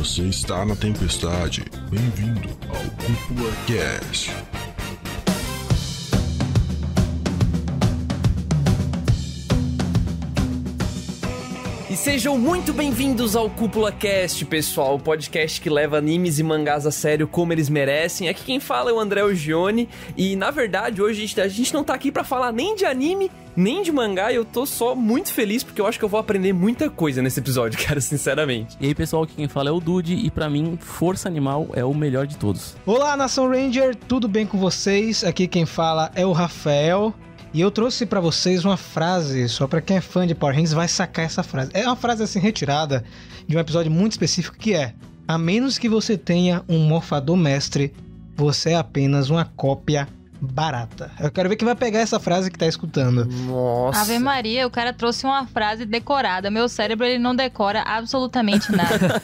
Você está na tempestade. Bem-vindo ao Cúpula Cast. E sejam muito bem-vindos ao Cúpula Cast, pessoal, o podcast que leva animes e mangás a sério como eles merecem. Aqui quem fala é o André Gione e, na verdade, hoje a gente não tá aqui pra falar nem de anime, nem de mangá, e eu tô só muito feliz porque eu acho que eu vou aprender muita coisa nesse episódio, cara, sinceramente. E aí, pessoal, aqui quem fala é o Dude e pra mim, Força Animal é o melhor de todos. Olá, Nação Ranger, tudo bem com vocês? Aqui quem fala é o Rafael. E eu trouxe pra vocês uma frase, só pra quem é fã de Power Rangers vai sacar essa frase. É uma frase assim retirada de um episódio muito específico que é: a menos que você tenha um morfador mestre, você é apenas uma cópia barata. Eu quero ver quem vai pegar essa frase que tá escutando. Nossa. Ave Maria, o cara trouxe uma frase decorada. Meu cérebro, ele não decora absolutamente nada.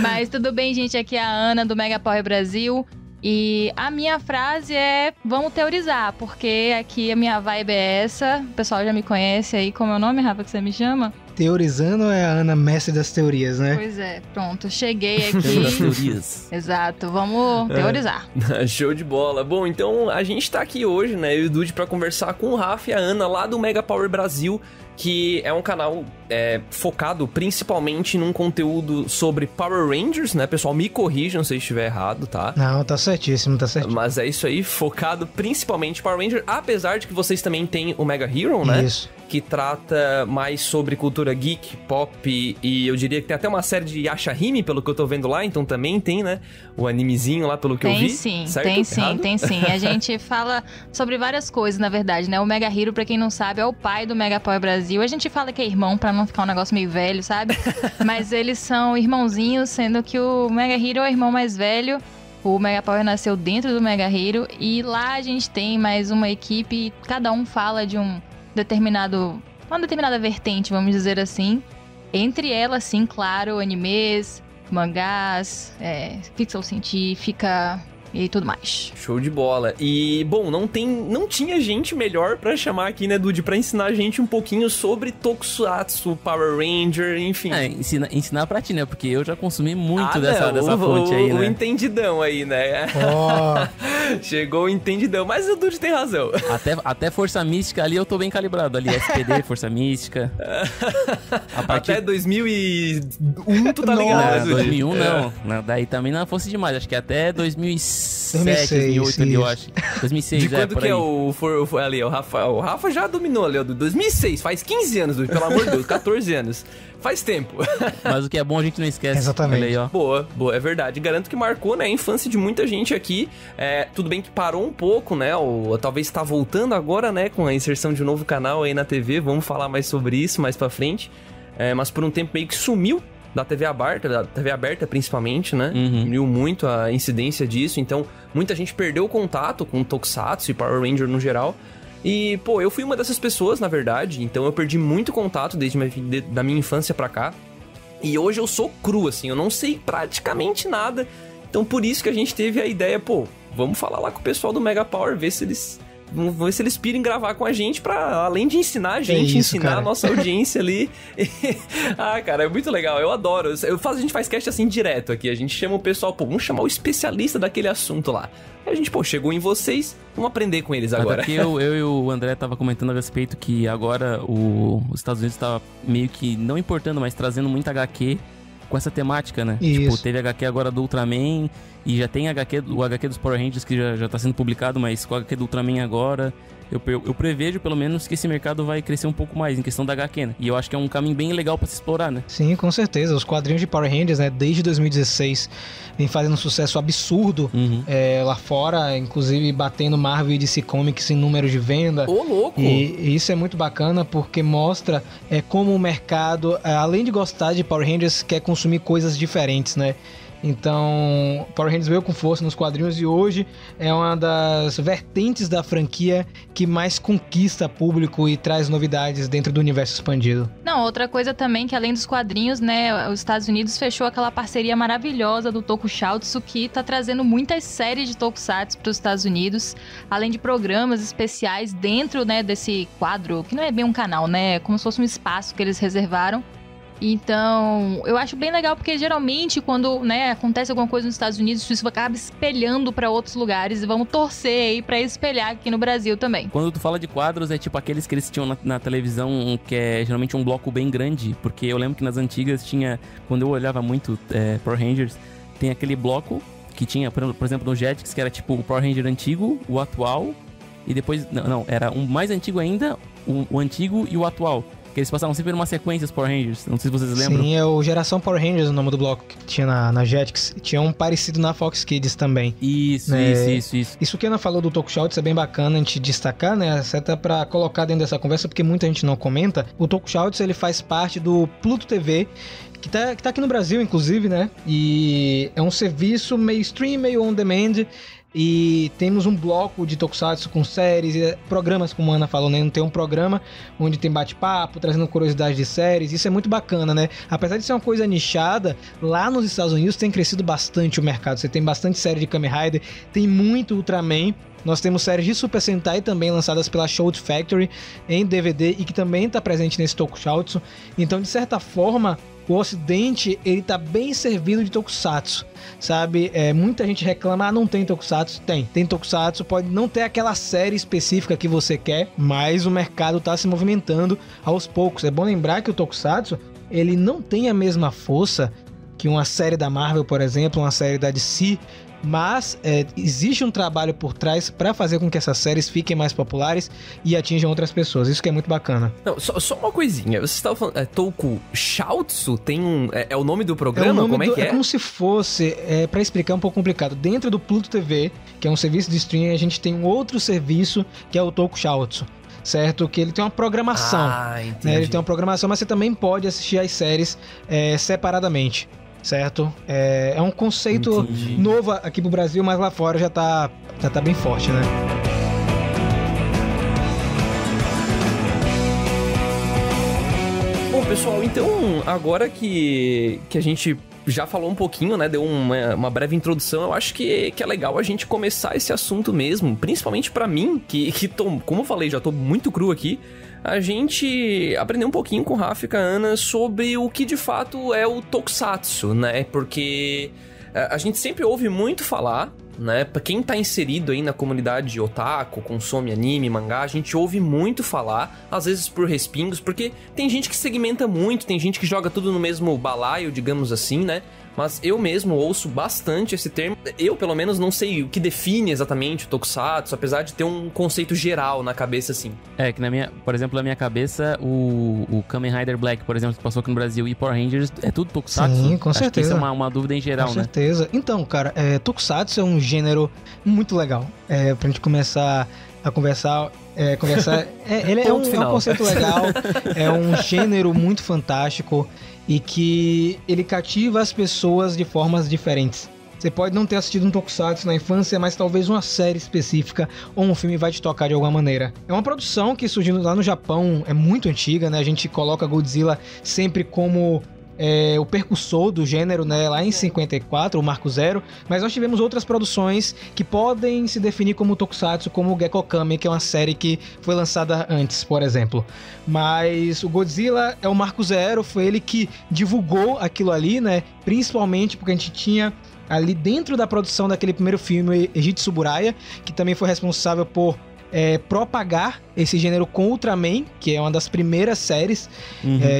Mas tudo bem, gente, aqui é a Ana do Mega Power Brasil. E a minha frase é: vamos teorizar, porque aqui a minha vibe é essa. O pessoal já me conhece aí. Como é o nome, Rafa, que você me chama? Teorizando é a Ana, mestre das teorias, né? Pois é, pronto, cheguei aqui. Das teorias. Exato, vamos teorizar. Show de bola. Bom, então a gente tá aqui hoje, né, eu e o Dude, pra conversar com o Rafa e a Ana lá do Mega Power Brasil, que é um canal focado principalmente num conteúdo sobre Power Rangers, né? Pessoal, me corrijam se eu estiver errado, tá? Não, tá certíssimo, tá certíssimo. Mas é isso aí, focado principalmente em Power Ranger, apesar de que vocês também têm o Mega Hero, né? Isso. Que trata mais sobre cultura geek, pop, e eu diria que tem até uma série de Yashahime, pelo que eu tô vendo lá, então também tem, né? O animezinho lá, pelo que eu vi. Sim, certo? tem sim, Errado? tem sim. A gente fala sobre várias coisas, na verdade, né? O Mega Hero, pra quem não sabe, é o pai do Mega Power Brasil. A gente fala que é irmão, pra não ficar um negócio meio velho, sabe? Mas eles são irmãozinhos, sendo que o Mega Hero é o irmão mais velho. O Mega Power nasceu dentro do Mega Hero. E lá a gente tem mais uma equipe, cada um fala de uma determinada vertente, vamos dizer assim. Entre elas, sim, claro, animes, mangás, ficção científica e tudo mais. Show de bola. E, bom, não tinha gente melhor pra chamar aqui, né, Dude, pra ensinar a gente um pouquinho sobre Tokusatsu, Power Ranger, enfim. Ensinar pra ti, né? Porque eu já consumi muito dessa fonte aí, né? O entendidão aí, né? Chegou o entendidão, mas o Dude tem razão. Até Força Mística ali eu tô bem calibrado. Ali, SPD, Força Mística. Até 2001 tu tá ligado, né, Dude? 2001 não. Daí também não fosse demais. Acho que até 2007, 2008 ali, eu acho. 2006, de quando por que aí. é o Rafa? O Rafa já dominou ali, ó, 2006, faz 15 anos, Dude, pelo amor de Deus, 14 anos. Faz tempo. Mas o que é bom a gente não esquece. Exatamente. Olha aí, ó. Boa, é verdade. Garanto que marcou, né, a infância de muita gente aqui. Tudo bem que parou um pouco, né, ou talvez tá voltando agora, né, com a inserção de um novo canal aí na TV. Vamos falar mais sobre isso mais pra frente. Mas por um tempo meio que sumiu da TV aberta principalmente, né? Diminuiu muito a incidência disso, então muita gente perdeu o contato com Tokusatsu e Power Ranger no geral. E, pô, eu fui uma dessas pessoas, na verdade, então eu perdi muito contato da minha infância pra cá. E hoje eu sou cru, assim, eu não sei praticamente nada. Então por isso que a gente teve a ideia, pô, vamos falar lá com o pessoal do Mega Power, ver se eles pirem gravar com a gente pra, além de ensinar a gente, ensinar cara. A nossa audiência ali. Cara, é muito legal, eu adoro. A gente faz cast assim direto aqui, a gente chama o pessoal, pô, vamos chamar o especialista daquele assunto lá. Aí a gente, pô, chegou em vocês, vamos aprender com eles agora. Até que eu e o André tava comentando a respeito que agora os Estados Unidos tá meio que não importando, mas trazendo muita HQ com essa temática, né? Isso. Tipo, teve HQ agora do Ultraman e já tem o HQ dos Power Rangers que já tá sendo publicado, mas com o HQ do Ultraman agora, eu prevejo pelo menos que esse mercado vai crescer um pouco mais em questão da HQ, né? E eu acho que é um caminho bem legal pra se explorar, né? Sim, com certeza. Os quadrinhos de Power Rangers, né, desde 2016, vem fazendo um sucesso absurdo lá fora, inclusive batendo Marvel e DC Comics em números de venda. Ô, louco! E isso é muito bacana porque mostra como o mercado, além de gostar de Power Rangers, quer consumir coisas diferentes, né? Então, Power Rangers veio com força nos quadrinhos e hoje é uma das vertentes da franquia que mais conquista público e traz novidades dentro do universo expandido. Não, outra coisa também que além dos quadrinhos, né, os Estados Unidos fechou aquela parceria maravilhosa do Tokusatsu que tá trazendo muitas séries de Tokusatsu para os Estados Unidos, além de programas especiais dentro, né, desse quadro, que não é bem um canal, né, é como se fosse um espaço que eles reservaram. Então, eu acho bem legal porque geralmente quando, né, acontece alguma coisa nos Estados Unidos, isso acaba espelhando pra outros lugares e vamos torcer aí pra espelhar aqui no Brasil também. Quando tu fala de quadros, é tipo aqueles que eles tinham na televisão, que é geralmente um bloco bem grande, porque eu lembro que nas antigas tinha, quando eu olhava muito Power Rangers, tem aquele bloco que tinha, por exemplo, no Jetix, que era tipo o Power Ranger antigo, o atual, e depois, não, era um mais antigo ainda, o antigo e o atual. Que eles passavam sempre numa sequência, os Power Rangers. Não sei se vocês lembram. Sim, é o Geração Power Rangers, o nome do bloco que tinha na Jetix. Tinha um parecido na Fox Kids também. Isso. Isso que a Ana falou do Tokushoutsu é bem bacana a gente destacar, né? Até pra colocar dentro dessa conversa, porque muita gente não comenta. O Tokushoutsu, ele faz parte do Pluto TV, que tá aqui no Brasil, inclusive, né? E é um serviço meio stream, meio on demand. E temos um bloco de Tokusatsu com séries e programas, como a Ana falou, né? Não tem um programa onde tem bate-papo, trazendo curiosidades de séries. Isso é muito bacana, né? Apesar de ser uma coisa nichada, lá nos Estados Unidos tem crescido bastante o mercado. Você tem bastante série de Kamen Rider, tem muito Ultraman. Nós temos séries de Super Sentai também lançadas pela Shout Factory em DVD e que também está presente nesse Tokusatsu. Então, de certa forma, o Ocidente, ele tá bem servido de Tokusatsu, sabe? Muita gente reclama, não tem Tokusatsu. Tem Tokusatsu, pode não ter aquela série específica que você quer, mas o mercado tá se movimentando aos poucos. É bom lembrar que o Tokusatsu, ele não tem a mesma força que uma série da Marvel, por exemplo, uma série da DC, mas existe um trabalho por trás para fazer com que essas séries fiquem mais populares e atinjam outras pessoas. Isso que é muito bacana. Não, só uma coisinha. Você estava falando... Tokushoutsu? Tem um... É o nome do programa? Como é que é? É como se fosse... Para explicar, é um pouco complicado. Dentro do Pluto TV, que é um serviço de streaming, a gente tem um outro serviço que é o Tokushoutsu. Certo? Que ele tem uma programação. Entendi. Né? Ele tem uma programação, mas você também pode assistir as séries separadamente. Certo? É um conceito novo aqui pro Brasil, mas lá fora já tá bem forte, né? Bom, pessoal, então agora que a gente já falou um pouquinho, né, deu uma breve introdução, eu acho que é legal a gente começar esse assunto mesmo, principalmente pra mim, que tô, como eu falei, já tô muito cru aqui, a gente aprendeu um pouquinho com o Rafa e com a Ana sobre o que de fato é o Tokusatsu, né, porque a gente sempre ouve muito falar, né, pra quem tá inserido aí na comunidade otaku, consome anime, mangá, a gente ouve muito falar, às vezes por respingos, porque tem gente que segmenta muito, tem gente que joga tudo no mesmo balaio, digamos assim, né, mas eu mesmo ouço bastante esse termo. Eu, pelo menos, não sei o que define exatamente o Tokusatsu, apesar de ter um conceito geral na cabeça, assim. Que por exemplo, na minha cabeça, o Kamen Rider Black, por exemplo, que passou aqui no Brasil, e Power Rangers, é tudo Tokusatsu? Sim, com certeza. Acho que isso é uma dúvida em geral, né? Com certeza. Então, cara, Tokusatsu é um gênero muito legal. Pra gente começar a conversar... ele é um conceito legal, é um gênero muito fantástico e que ele cativa as pessoas de formas diferentes. Você pode não ter assistido um Tokusatsu na infância, mas talvez uma série específica ou um filme vai te tocar de alguma maneira. É uma produção que surgiu lá no Japão, é muito antiga, né? A gente coloca Godzilla sempre como... o percussor do gênero, né, lá em 54, o Marco Zero, mas nós tivemos outras produções que podem se definir como Tokusatsu, como o Gekokame, que é uma série que foi lançada antes, por exemplo. Mas o Godzilla é o Marco Zero, foi ele que divulgou aquilo ali, né, principalmente porque a gente tinha ali dentro da produção daquele primeiro filme, Eiji Tsuburaya, que também foi responsável por propagar esse gênero com Ultraman, que é uma das primeiras séries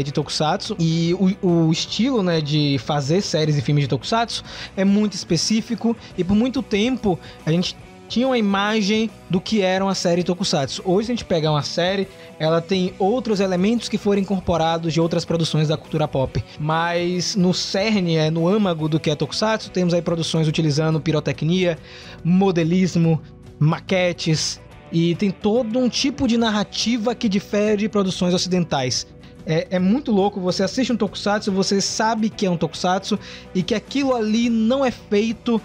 de Tokusatsu. E o estilo, né, de fazer séries e filmes de Tokusatsu é muito específico. E por muito tempo a gente tinha uma imagem do que era uma série Tokusatsu. Hoje, se a gente pegar uma série, ela tem outros elementos que foram incorporados de outras produções da cultura pop. Mas no cerne, no âmago do que é Tokusatsu, temos aí produções utilizando pirotecnia, modelismo, maquetes... E tem todo um tipo de narrativa que difere de produções ocidentais. É muito louco, você assiste um Tokusatsu, você sabe que é um Tokusatsu e que aquilo ali não é feito,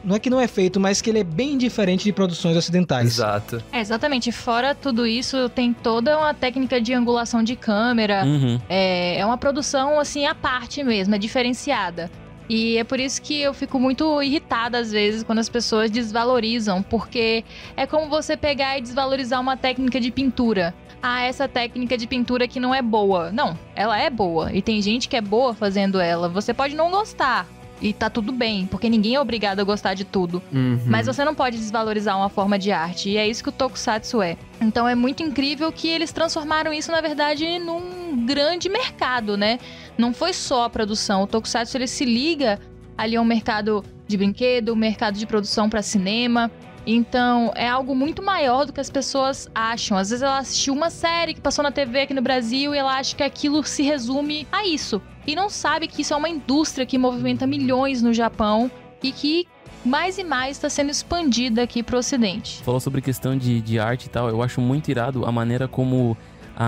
não é que não é feito, mas que ele é bem diferente de produções ocidentais. Exato. Exatamente, fora tudo isso, tem toda uma técnica de angulação de câmera, é uma produção assim à parte mesmo, é diferenciada. E é por isso que eu fico muito irritada às vezes quando as pessoas desvalorizam, porque é como você pegar e desvalorizar uma técnica de pintura. essa técnica de pintura que não é boa. Não, ela é boa. E tem gente que é boa fazendo ela. Você pode não gostar. E tá tudo bem, porque ninguém é obrigado a gostar de tudo. Mas você não pode desvalorizar uma forma de arte. E é isso que o Tokusatsu é. Então é muito incrível que eles transformaram isso, na verdade, num grande mercado, né? Não foi só a produção. O Tokusatsu, ele se liga ali ao mercado de brinquedo, mercado de produção para cinema. Então, é algo muito maior do que as pessoas acham. Às vezes ela assistiu uma série que passou na TV aqui no Brasil e ela acha que aquilo se resume a isso. E não sabe que isso é uma indústria que movimenta milhões no Japão e que mais e mais está sendo expandida aqui pro Ocidente. Falou sobre questão de arte e tal, eu acho muito irado a maneira como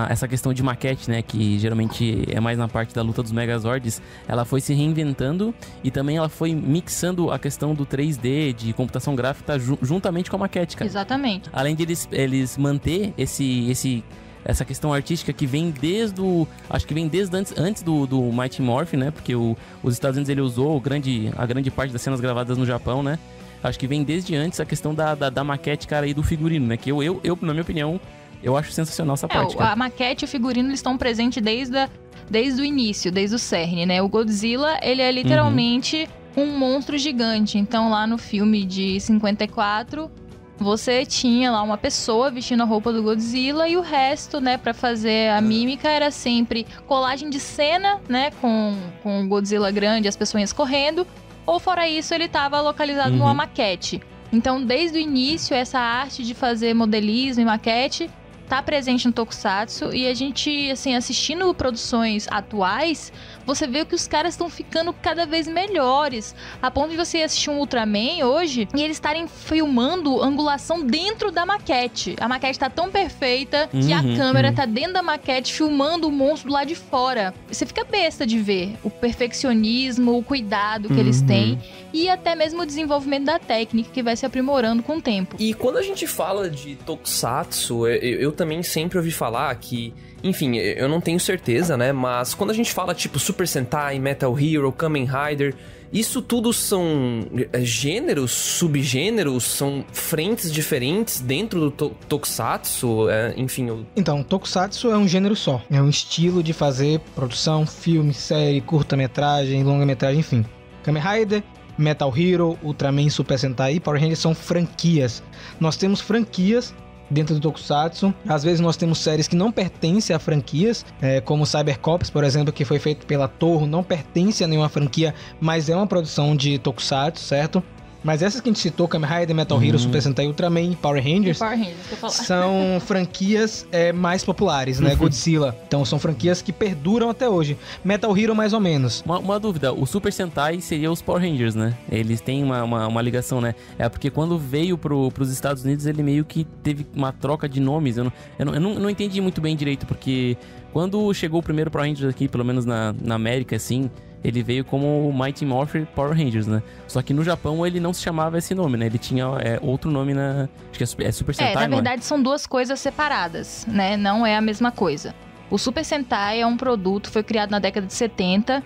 essa questão de maquete, né, que geralmente é mais na parte da luta dos Megazords, ela foi se reinventando e também ela foi mixando a questão do 3D, de computação gráfica, juntamente com a maquete, cara. Exatamente. Além de eles manter essa questão artística que vem desde acho que vem desde antes do Mighty Morphin, né, porque os Estados Unidos ele usou a grande parte das cenas gravadas no Japão, né. Acho que vem desde antes a questão da maquete, cara, e do figurino, né, que eu na minha opinião, eu acho sensacional essa parte, cara. A maquete e o figurino, eles estão presentes desde o início, desde o cerne, né? O Godzilla, ele é literalmente um monstro gigante. Então, lá no filme de 54, você tinha lá uma pessoa vestindo a roupa do Godzilla e o resto, né, pra fazer a mímica, era sempre colagem de cena, né, com o Godzilla grande, as pessoas correndo, ou fora isso, ele tava localizado numa maquete. Então, desde o início, essa arte de fazer modelismo e maquete tá presente no Tokusatsu, e a gente, assim, assistindo produções atuais, você vê que os caras estão ficando cada vez melhores, a ponto de você assistir um Ultraman hoje e eles estarem filmando angulação dentro da maquete. A maquete tá tão perfeita que a câmera tá dentro da maquete filmando o monstro lá de fora. Você fica besta de ver o perfeccionismo, o cuidado que eles têm e até mesmo o desenvolvimento da técnica que vai se aprimorando com o tempo. E quando a gente fala de Tokusatsu, eu também sempre ouvi falar que, enfim, eu não tenho certeza, né, mas quando a gente fala tipo Super Sentai, Metal Hero, Kamen Rider, isso tudo são gêneros, subgêneros, são frentes diferentes dentro do Tokusatsu, enfim... Então, Tokusatsu é um gênero só, é um estilo de fazer produção, filme, série, curta-metragem, longa-metragem, enfim. Kamen Rider, Metal Hero, Ultraman, Super Sentai e Power Rangers são franquias. Nós temos franquias dentro do Tokusatsu. Às vezes nós temos séries que não pertencem a franquias, como Cybercops, por exemplo, que foi feito pela Toho, não pertence a nenhuma franquia, mas é uma produção de Tokusatsu, certo? Mas essas que a gente citou, Kamen Rider, Metal Hero, Super Sentai, Ultraman, Power Rangers, são franquias mais populares, né? Godzilla. Então são franquias que perduram até hoje. Metal Hero mais ou menos. Uma dúvida, o Super Sentai seria os Power Rangers, né? Eles têm uma ligação, né? É porque quando veio pros Estados Unidos, ele meio que teve uma troca de nomes. Eu não entendi muito bem direito, porque quando chegou o primeiro Power Rangers aqui, pelo menos na América, assim... Ele veio como o Mighty Morphin Power Rangers, né? Só que no Japão ele não se chamava esse nome, né? Ele tinha outro nome acho que é Super Sentai, na verdade são duas coisas separadas, né? Não é a mesma coisa. O Super Sentai é um produto, foi criado na década de 70,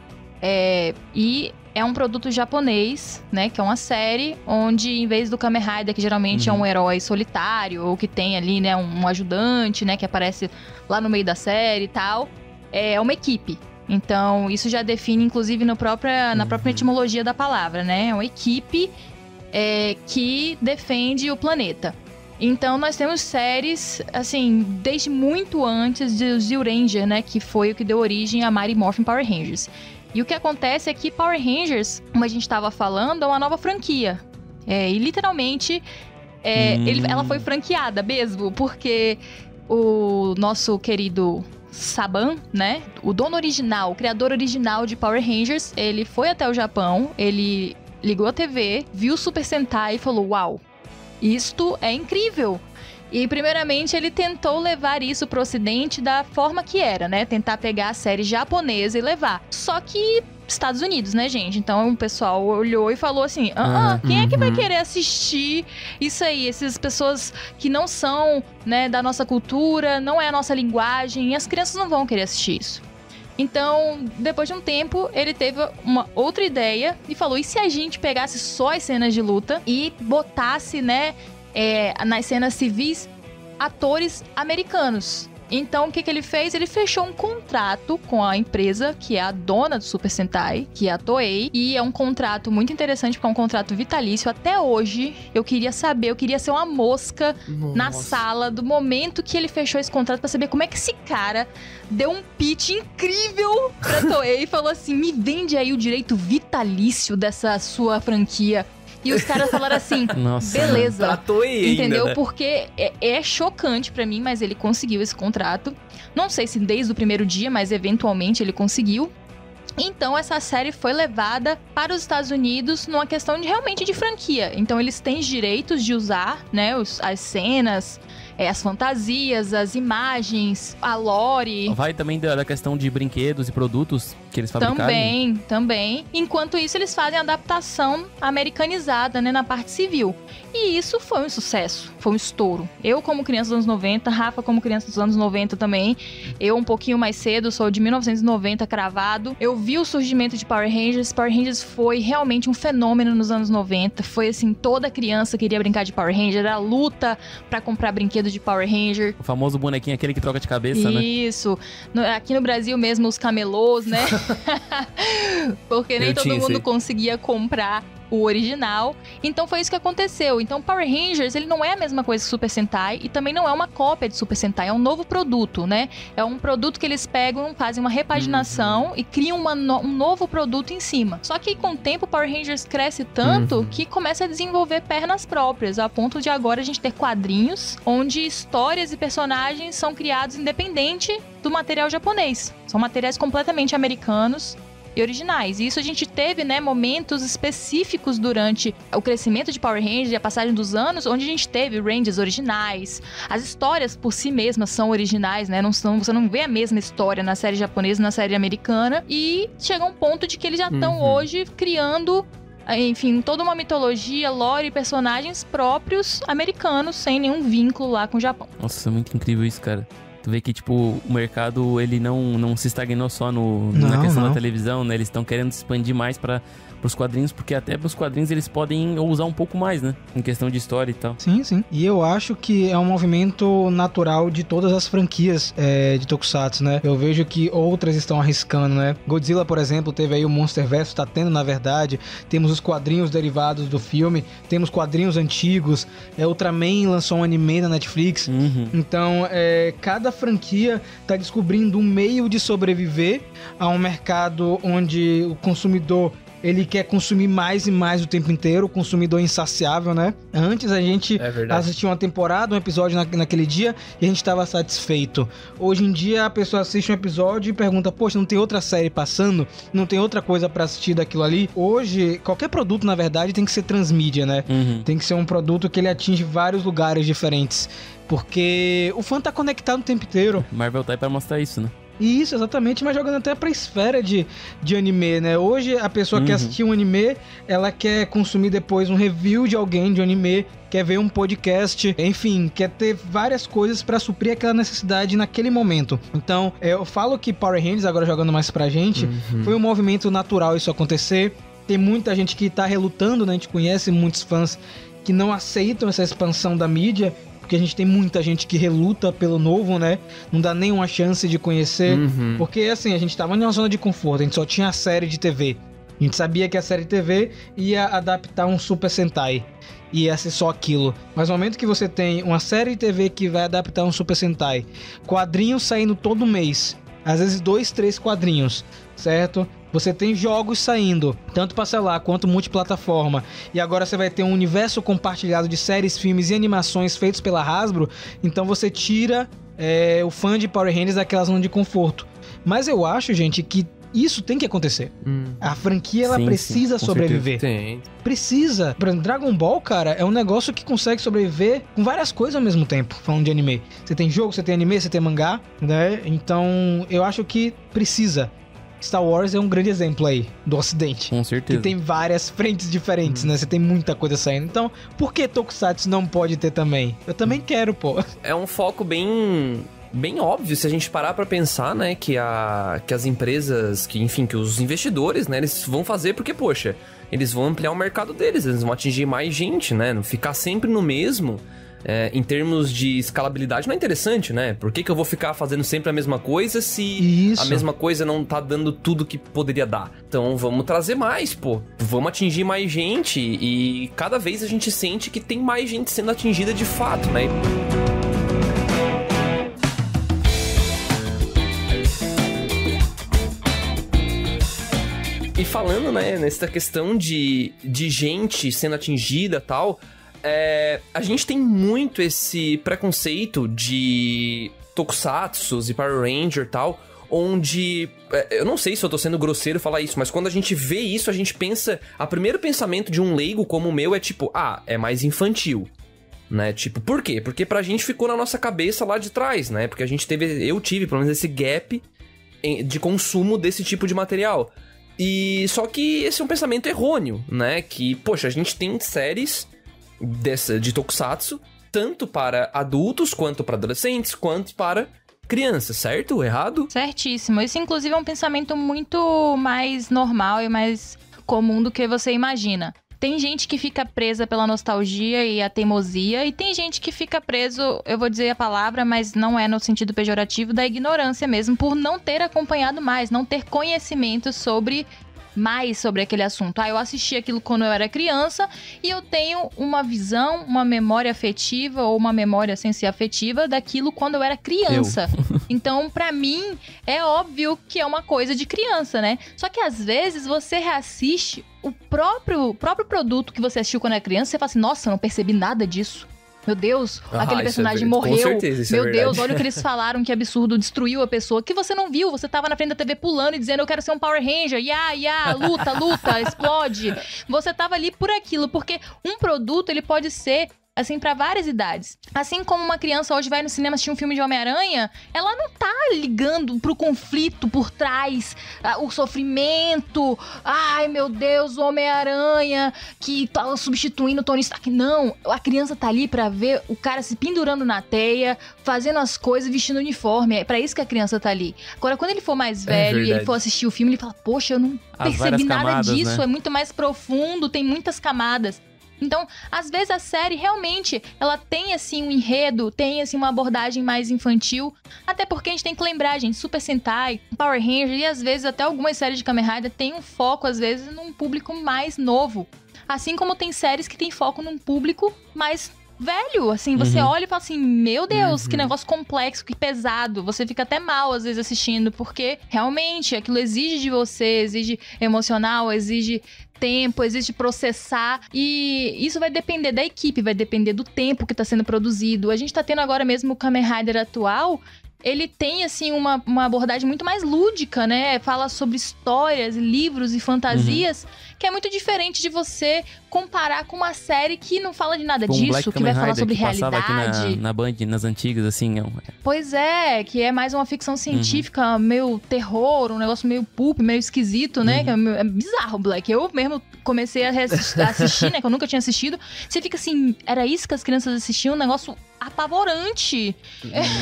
e é um produto japonês, né? Que é uma série onde, em vez do Kamen Rider, que geralmente é um herói solitário, ou que tem ali, né, um ajudante, né? Que aparece lá no meio da série e tal, é uma equipe. Então, isso já define, inclusive, na própria etimologia da palavra, né? É uma equipe que defende o planeta. Então, nós temos séries, assim, desde muito antes do Zyuranger, né? Que foi o que deu origem a Mighty Morphin Power Rangers. E o que acontece é que Power Rangers, como a gente estava falando, é uma nova franquia. E, literalmente, ela foi franqueada mesmo, porque o nosso querido... Saban, né? O dono original, o criador original de Power Rangers, ele foi até o Japão, ele ligou a TV, viu o Super Sentai e falou: uau, isto é incrível! E primeiramente ele tentou levar isso pro ocidente da forma que era, né? Tentar pegar a série japonesa e levar. Só que Estados Unidos, né, gente? Então o pessoal olhou e falou assim: quem é que vai querer assistir isso aí? Essas pessoas que não são, né, da nossa cultura, não é a nossa linguagem, as crianças não vão querer assistir isso. Então, depois de um tempo, ele teve uma outra ideia e falou: e se a gente pegasse só as cenas de luta e botasse, né, nas cenas civis, atores americanos? Então, o que ele fez? Ele fechou um contrato com a empresa, que é a dona do Super Sentai, que é a Toei. E é um contrato muito interessante, porque é um contrato vitalício. Até hoje, eu queria ser uma mosca na sala do momento que ele fechou esse contrato pra saber como é que esse cara deu um pitch incrível pra Toei e falou assim, me vende aí o direito vitalício dessa sua franquia. E os caras falaram assim, Nossa, beleza. Pra Toei Entendeu? ainda, né? Porque é chocante pra mim, mas ele conseguiu esse contrato. Não sei se desde o primeiro dia, mas eventualmente ele conseguiu. Então, essa série foi levada para os Estados Unidos numa questão realmente de franquia. Então, eles têm os direitos de usar, né, as cenas, as fantasias, as imagens, a lore. Vai também da questão de brinquedos e produtos que eles fabricarem? Também. Enquanto isso, eles fazem a adaptação americanizada, né, na parte civil. E isso foi um sucesso, foi um estouro. Eu, como criança dos anos 90, Rafa, como criança dos anos 90 também. Eu, um pouquinho mais cedo, sou de 1990 cravado. Eu vi o surgimento de Power Rangers. Power Rangers foi realmente um fenômeno nos anos 90. Foi assim, toda criança queria brincar de Power Ranger. Era luta pra comprar brinquedo de Power Ranger. O famoso bonequinho, aquele que troca de cabeça, né? Isso. Aqui no Brasil mesmo, os camelôs, né? Porque nem todo mundo conseguia comprar o original. Então foi isso que aconteceu. Então Power Rangers, ele não é a mesma coisa que Super Sentai e também não é uma cópia de Super Sentai, é um novo produto, né? É um produto que eles pegam, fazem uma repaginação e criam um novo produto em cima. Só que com o tempo Power Rangers cresce tanto que começa a desenvolver pernas próprias, a ponto de agora a gente ter quadrinhos onde histórias e personagens são criados independente do material japonês. São materiais completamente americanos e originais. E isso a gente teve, né, momentos específicos durante o crescimento de Power Rangers e a passagem dos anos, onde a gente teve Rangers originais. As histórias por si mesmas são originais, né? Você não vê a mesma história na série japonesa e na série americana. E chega um ponto de que eles já estão hoje criando, enfim, toda uma mitologia, lore e personagens próprios americanos, sem nenhum vínculo lá com o Japão. Nossa, é muito incrível isso, cara. Tu vê que, tipo, o mercado, ele não se estagnou só na questão da televisão, né? Eles estão querendo se expandir mais para os quadrinhos, porque até pros quadrinhos eles podem ousar um pouco mais, né? Em questão de história e tal. Sim, sim. E eu acho que é um movimento natural de todas as franquias de Tokusatsu, né? Eu vejo que outras estão arriscando, né? Godzilla, por exemplo, teve aí o Monsterverse, tá tendo, na verdade. Temos os quadrinhos derivados do filme, temos quadrinhos antigos. Ultraman lançou um anime na Netflix. Então, cada franquia tá descobrindo um meio de sobreviver a um mercado onde o consumidor ele quer consumir mais e mais o tempo inteiro, o consumidor insaciável, né? Antes a gente assistia uma temporada, um episódio naquele dia e a gente estava satisfeito. Hoje em dia a pessoa assiste um episódio e pergunta, poxa, não tem outra série passando? Não tem outra coisa pra assistir daquilo ali? Hoje, qualquer produto, na verdade, tem que ser transmídia, né? Tem que ser um produto que ele atinge vários lugares diferentes. Porque o fã tá conectado o tempo inteiro. Marvel tá aí pra mostrar isso, né? Isso, exatamente, mas jogando até pra esfera de anime, né? Hoje a pessoa quer assistir um anime, ela quer consumir depois um review de alguém de anime, quer ver um podcast, enfim, quer ter várias coisas pra suprir aquela necessidade naquele momento. Então, eu falo que Power Rangers, agora jogando mais pra gente, foi um movimento natural isso acontecer. Tem muita gente que tá relutando, né? A gente conhece muitos fãs que não aceitam essa expansão da mídia, porque a gente tem muita gente que reluta pelo novo, né? Não dá nenhuma chance de conhecer. Porque, assim, a gente tava em uma zona de conforto, a gente só tinha a série de TV. A gente sabia que a série de TV ia adaptar um Super Sentai. Ia ser só aquilo. Mas no momento que você tem uma série de TV que vai adaptar um Super Sentai, quadrinhos saindo todo mês, às vezes 2, 3 quadrinhos, certo? Você tem jogos saindo, tanto para celular quanto multiplataforma. E agora você vai ter um universo compartilhado de séries, filmes e animações feitos pela Hasbro. Então você tira o fã de Power Rangers daquela zona de conforto. Mas eu acho, gente, que isso tem que acontecer. A franquia, ela precisa sobreviver. Tem. Precisa. Por exemplo, Dragon Ball, cara, é um negócio que consegue sobreviver com várias coisas ao mesmo tempo, falando de anime. Você tem jogo, você tem anime, você tem mangá, né? Então, eu acho que precisa. Star Wars é um grande exemplo aí do Ocidente. Com certeza. Que tem várias frentes diferentes, né? Você tem muita coisa saindo. Então, por que Tokusatsu não pode ter também? Eu também quero, pô. É um foco bem óbvio, se a gente parar pra pensar, né, que as empresas, que os investidores, né, eles vão fazer porque, poxa, eles vão ampliar o mercado deles, eles vão atingir mais gente, né, não ficar sempre no mesmo. em termos de escalabilidade, não é interessante, né? Por que eu vou ficar fazendo sempre a mesma coisa se Isso. a mesma coisa não tá dando tudo que poderia dar? Então vamos trazer mais, pô. Vamos atingir mais gente e cada vez a gente sente que tem mais gente sendo atingida de fato, né? E falando, né, nessa questão de gente sendo atingida e tal, a gente tem muito esse preconceito de tokusatsus e Power Ranger e tal, onde, eu não sei se eu tô sendo grosseiro falar isso, mas quando a gente vê isso, a gente pensa, o primeiro pensamento de um leigo como o meu é tipo, é mais infantil. Né? Tipo, por quê? Porque pra gente ficou na nossa cabeça lá de trás, né? Porque eu tive, pelo menos, esse gap de consumo desse tipo de material. E só que esse é um pensamento errôneo, né? Que, poxa, a gente tem séries de tokusatsu, tanto para adultos, quanto para adolescentes, quanto para crianças, certo? Errado? Certíssimo. Esse, inclusive, é um pensamento muito mais normal e mais comum do que você imagina. Tem gente que fica presa pela nostalgia e a teimosia, e tem gente que fica preso, eu vou dizer a palavra, mas não é no sentido pejorativo, da ignorância mesmo, por não ter acompanhado mais, não ter conhecimento sobre aquele assunto. Eu assisti aquilo quando eu era criança e eu tenho uma visão, uma memória afetiva ou uma memória sem ser afetiva daquilo quando eu era criança. Então, pra mim, é óbvio que é uma coisa de criança, né? Só que às vezes você reassiste o próprio produto que você assistiu quando era criança e você fala assim, nossa, eu não percebi nada disso. Meu Deus, aquele personagem morreu. Com certeza, isso Meu é Deus, olha o que eles falaram, que absurdo, destruiu a pessoa. Que você não viu, você tava na frente da TV pulando e dizendo, eu quero ser um Power Ranger, luta, explode. Você tava ali por aquilo, porque um produto, ele pode ser assim, pra várias idades. Assim como uma criança hoje vai no cinema assistir um filme de Homem-Aranha, ela não tá ligando pro conflito por trás, o sofrimento, ai meu Deus, o Homem-Aranha que tá substituindo o Tony Stark. Não, a criança tá ali pra ver o cara se pendurando na teia, fazendo as coisas, vestindo uniforme. É pra isso que a criança tá ali. Agora, quando ele for mais velho e ele for assistir o filme, ele fala, poxa, eu não percebi nada camadas, disso, né? É muito mais profundo, tem muitas camadas. Então, às vezes a série realmente, ela tem assim um enredo, tem assim uma abordagem mais infantil, até porque a gente tem que lembrar, gente, Super Sentai, Power Ranger e às vezes até algumas séries de Kamen Rider tem um foco às vezes num público mais novo, assim como tem séries que tem foco num público mais velho, assim, você olha e fala assim, meu Deus, que negócio complexo, que pesado, você fica até mal às vezes assistindo, porque realmente aquilo exige de você, exige emocional, exige tempo, exige processar, e isso vai depender da equipe, vai depender do tempo que está sendo produzido. A gente tá tendo agora mesmo o Kamen Rider atual, ele tem, assim, uma abordagem muito mais lúdica, né? Fala sobre histórias, livros e fantasias, que é muito diferente de você comparar com uma série que não fala de nada disso, que vai falar sobre realidade. Aqui na Band, nas antigas, assim. Pois é, que é mais uma ficção científica, meio terror, um negócio meio pulp, meio esquisito, né? Que é bizarro, Black. Eu mesmo comecei a assistir, né? Que eu nunca tinha assistido. Você fica assim, era isso que as crianças assistiam? Um negócio apavorante.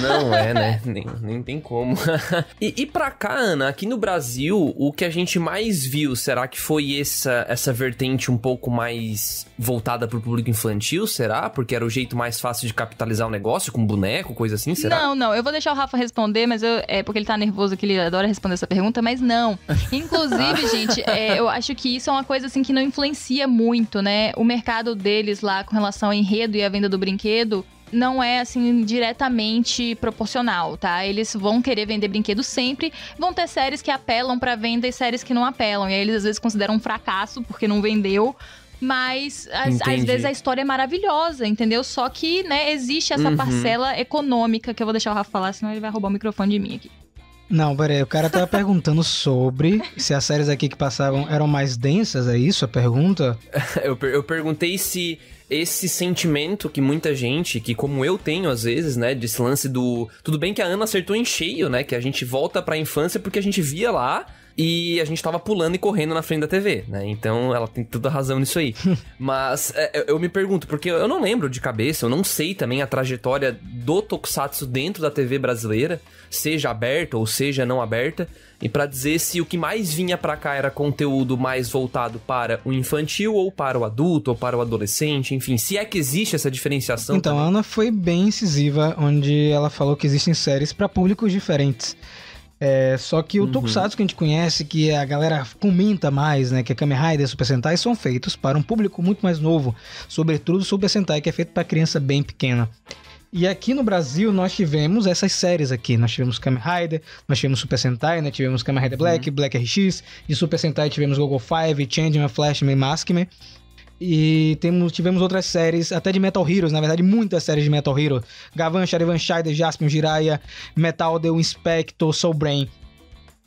Não é, né? Nem tem como. E pra cá, Ana, aqui no Brasil, o que a gente mais viu, será que foi essa vertente um pouco mais voltada pro público infantil, será? Porque era o jeito mais fácil de capitalizar o negócio, com boneco, coisa assim, será? Não, eu vou deixar o Rafa responder, mas porque ele tá nervoso, que ele adora responder essa pergunta, mas não. Inclusive, gente, eu acho que isso é uma coisa assim que não influencia muito, né? O mercado deles lá com relação ao enredo e a venda do brinquedo não é, assim, diretamente proporcional, tá? Eles vão querer vender brinquedo sempre, vão ter séries que apelam pra venda e séries que não apelam. E aí eles, às vezes, consideram um fracasso porque não vendeu. Mas, às vezes, a história é maravilhosa, entendeu? Só que, né, existe essa parcela econômica, que eu vou deixar o Rafa falar, senão ele vai roubar o microfone de mim aqui. Não, peraí, o cara tava perguntando sobre se as séries aqui que passavam eram mais densas, é isso a pergunta? Eu perguntei se esse sentimento que muita gente, que como eu tenho às vezes, né, desse lance do... Tudo bem que a Ana acertou em cheio, né, que a gente volta pra infância porque a gente via lá e a gente tava pulando e correndo na frente da TV, né? Então ela tem toda a razão nisso aí. Mas eu me pergunto, porque eu não lembro de cabeça, eu não sei também a trajetória do Tokusatsu dentro da TV brasileira, seja aberta ou seja não aberta, e pra dizer se o que mais vinha pra cá era conteúdo mais voltado para o infantil ou para o adulto ou para o adolescente, enfim, se é que existe essa diferenciação. Então, também. a Ana foi bem incisiva, onde ela falou que existem séries pra públicos diferentes. Só que o Tokusatsu que a gente conhece, que a galera comenta mais, né, que é Kamen Rider, Super Sentai, são feitos para um público muito mais novo, sobretudo Super Sentai, que é feito para criança bem pequena. E aqui no Brasil nós tivemos essas séries aqui, nós tivemos Kamen Rider, nós tivemos Super Sentai, né, tivemos Kamen Rider Black, Black RX, de Super Sentai tivemos Gogo 5, Changeman, Flashman, Maskman. E tivemos outras séries, até de Metal Heroes, na verdade, muitas séries de Metal Hero. Gavan, Charivan, Shider, Jaspion, Jiraiya, Metal, The Inspector, Soul Brain.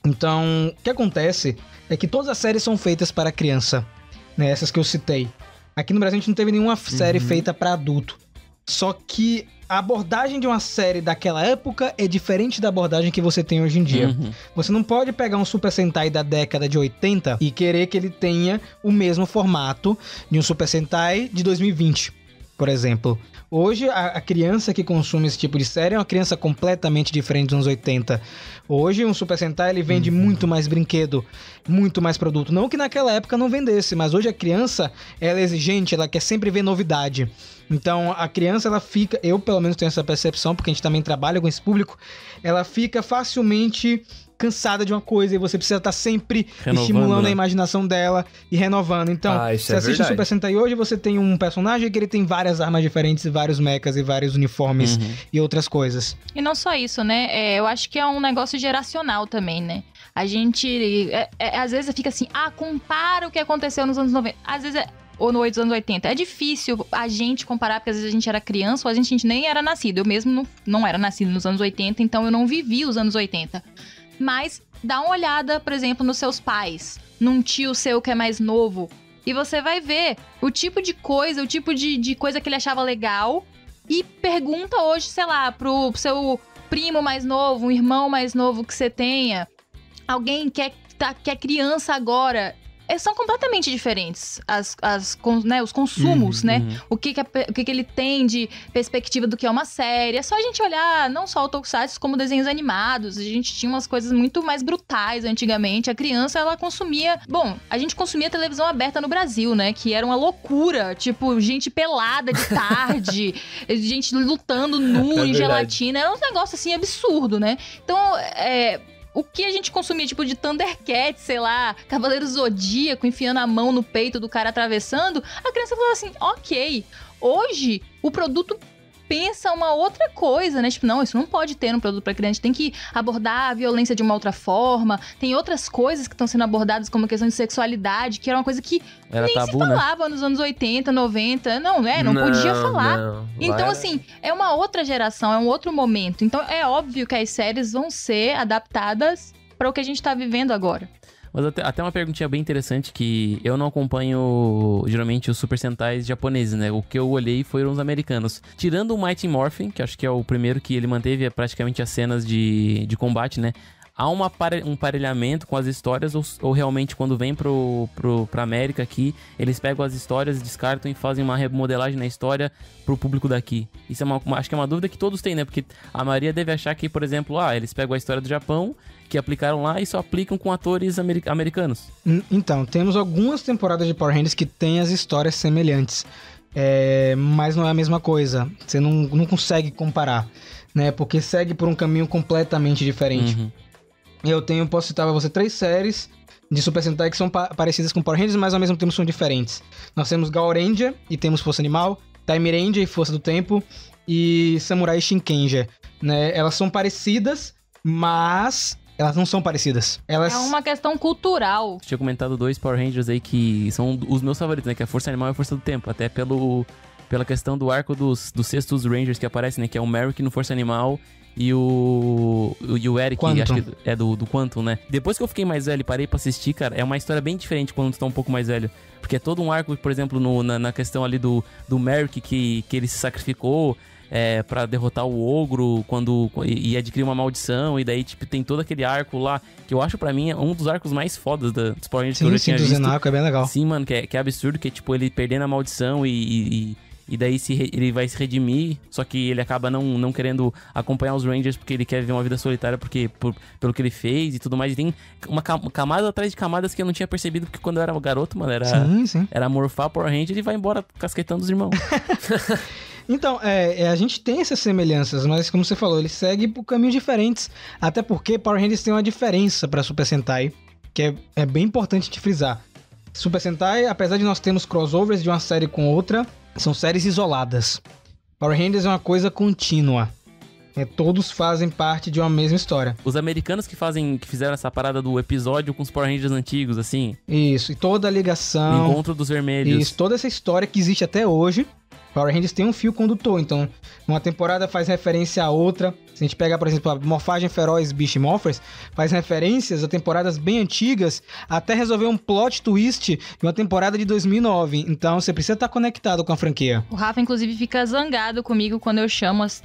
Então, o que acontece é que todas as séries são feitas para criança, né? Essas que eu citei. Aqui no Brasil a gente não teve nenhuma série feita para adulto. Só que a abordagem de uma série daquela época é diferente da abordagem que você tem hoje em dia. Você não pode pegar um Super Sentai da década de 80 e querer que ele tenha o mesmo formato de um Super Sentai de 2020, por exemplo. Hoje, a criança que consome esse tipo de série é uma criança completamente diferente dos anos 80. Hoje, um Super Sentai, ele vende muito mais brinquedo, muito mais produto. Não que naquela época não vendesse, mas hoje a criança, ela é exigente, ela quer sempre ver novidade. Então, a criança, ela fica... Eu, pelo menos, tenho essa percepção, porque a gente também trabalha com esse público. Ela fica facilmente cansada de uma coisa e você precisa estar sempre estimulando, né, a imaginação dela e renovando. Então, você assiste o Super Sentai hoje, você tem um personagem que ele tem várias armas diferentes, e vários mechas e vários uniformes e outras coisas. E não só isso, né? Eu acho que é um negócio geracional também, né? A gente, às vezes, fica assim, compara o que aconteceu nos anos 90. Às vezes ou nos anos 80. É difícil a gente comparar, porque às vezes a gente era criança ou a gente nem era nascido. Eu mesmo não era nascido nos anos 80, então eu não vivi os anos 80. Mas dá uma olhada, por exemplo, nos seus pais, num tio seu que é mais novo, e você vai ver o tipo de coisa, de coisa que ele achava legal, e pergunta hoje, sei lá, pro seu primo mais novo, um irmão mais novo que você tenha, alguém que é criança agora. São completamente diferentes os consumos, né? O que ele tem de perspectiva do que é uma série. É só a gente olhar não só o Tokusatsu como desenhos animados. A gente tinha umas coisas muito mais brutais antigamente. A criança, ela consumia... Bom, a gente consumia televisão aberta no Brasil, né? Que era uma loucura. Tipo, gente pelada de tarde. Gente lutando nu em gelatina. Era um negócio, assim, absurdo, né? Então, o que a gente consumia, tipo, de Thundercats, sei lá, Cavaleiro Zodíaco, enfiando a mão no peito do cara atravessando, a criança falou assim, ok. Hoje, o produto pensa uma outra coisa, né? Tipo, não, isso não pode ter no produto pra criança. Tem que abordar a violência de uma outra forma. Tem outras coisas que estão sendo abordadas, como a questão de sexualidade, que era uma coisa que era nem tabu, se falava, né? Nos anos 80, 90. Não podia falar. Então, assim, é uma outra geração, é um outro momento. Então, é óbvio que as séries vão ser adaptadas para o que a gente tá vivendo agora. Mas até uma perguntinha bem interessante, que eu não acompanho, geralmente, os Super Sentais japoneses, né? O que eu olhei foram os americanos. Tirando o Mighty Morphin, que acho que é o primeiro que ele manteve praticamente as cenas de combate, né? Há um parelhamento com as histórias ou realmente quando vem pra América aqui, eles pegam as histórias, descartam e fazem uma remodelagem na história pro público daqui? Isso é acho que é uma dúvida que todos têm, né? Porque a maioria deve achar que, por exemplo, eles pegam a história do Japão, que aplicaram lá e só aplicam com atores americanos. Então, temos algumas temporadas de Power Rangers que têm as histórias semelhantes. Mas não é a mesma coisa. Você não consegue comparar, né? Porque segue por um caminho completamente diferente. Posso citar pra você 3 séries de Super Sentai que são parecidas com Power Rangers, mas ao mesmo tempo são diferentes. Nós temos Gao Ranger e temos Força Animal, Time Ranger e Força do Tempo, e Samurai Shinkenger, né? Elas são parecidas, mas elas não são parecidas. É uma questão cultural. Tinha comentado 2 Power Rangers aí que são os meus favoritos, né? Que é a Força Animal e a Força do Tempo. Até pela questão do arco dos sextos Rangers que aparecem, né? Que é o Merrick no Força Animal e o Eric, Quantum. Acho que é do Quantum, né? Depois que eu fiquei mais velho e parei pra assistir, cara, é uma história bem diferente quando tu tá um pouco mais velho. Porque é todo um arco, por exemplo, na questão ali do Merrick que ele se sacrificou. pra derrotar o ogro e adquirir uma maldição. E daí, tipo, tem todo aquele arco lá, que eu acho pra mim é um dos arcos mais fodas dos Power Rangers que eu já tinha do visto. Zenaco é bem legal. Sim, mano, que é absurdo, que é tipo ele perdendo a maldição e daí ele vai se redimir, só que ele acaba não querendo acompanhar os Rangers porque ele quer viver uma vida solitária pelo que ele fez e tudo mais. E tem uma camada atrás de camadas que eu não tinha percebido, porque quando eu era garoto, mano, era morfar Power Ranger e vai embora casquetando os irmãos. Então, a gente tem essas semelhanças, mas como você falou, ele segue por caminhos diferentes, até porque Power Rangers tem uma diferença pra Super Sentai, que é bem importante de frisar. Super Sentai, apesar de nós termos crossovers de uma série com outra, são séries isoladas. Power Rangers é uma coisa contínua. Todos fazem parte de uma mesma história. Os americanos que fizeram essa parada do episódio com os Power Rangers antigos, assim. Isso, e toda a ligação. O encontro dos vermelhos. Isso, toda essa história que existe até hoje. Power Rangers tem um fio condutor, então uma temporada faz referência a outra. Se a gente pegar, por exemplo, a Morfagem Feroz Beast Morphers, faz referências a temporadas bem antigas, até resolver um plot twist de uma temporada de 2009. Então você precisa estar conectado com a franquia. O Rafa, inclusive, fica zangado comigo quando eu chamo as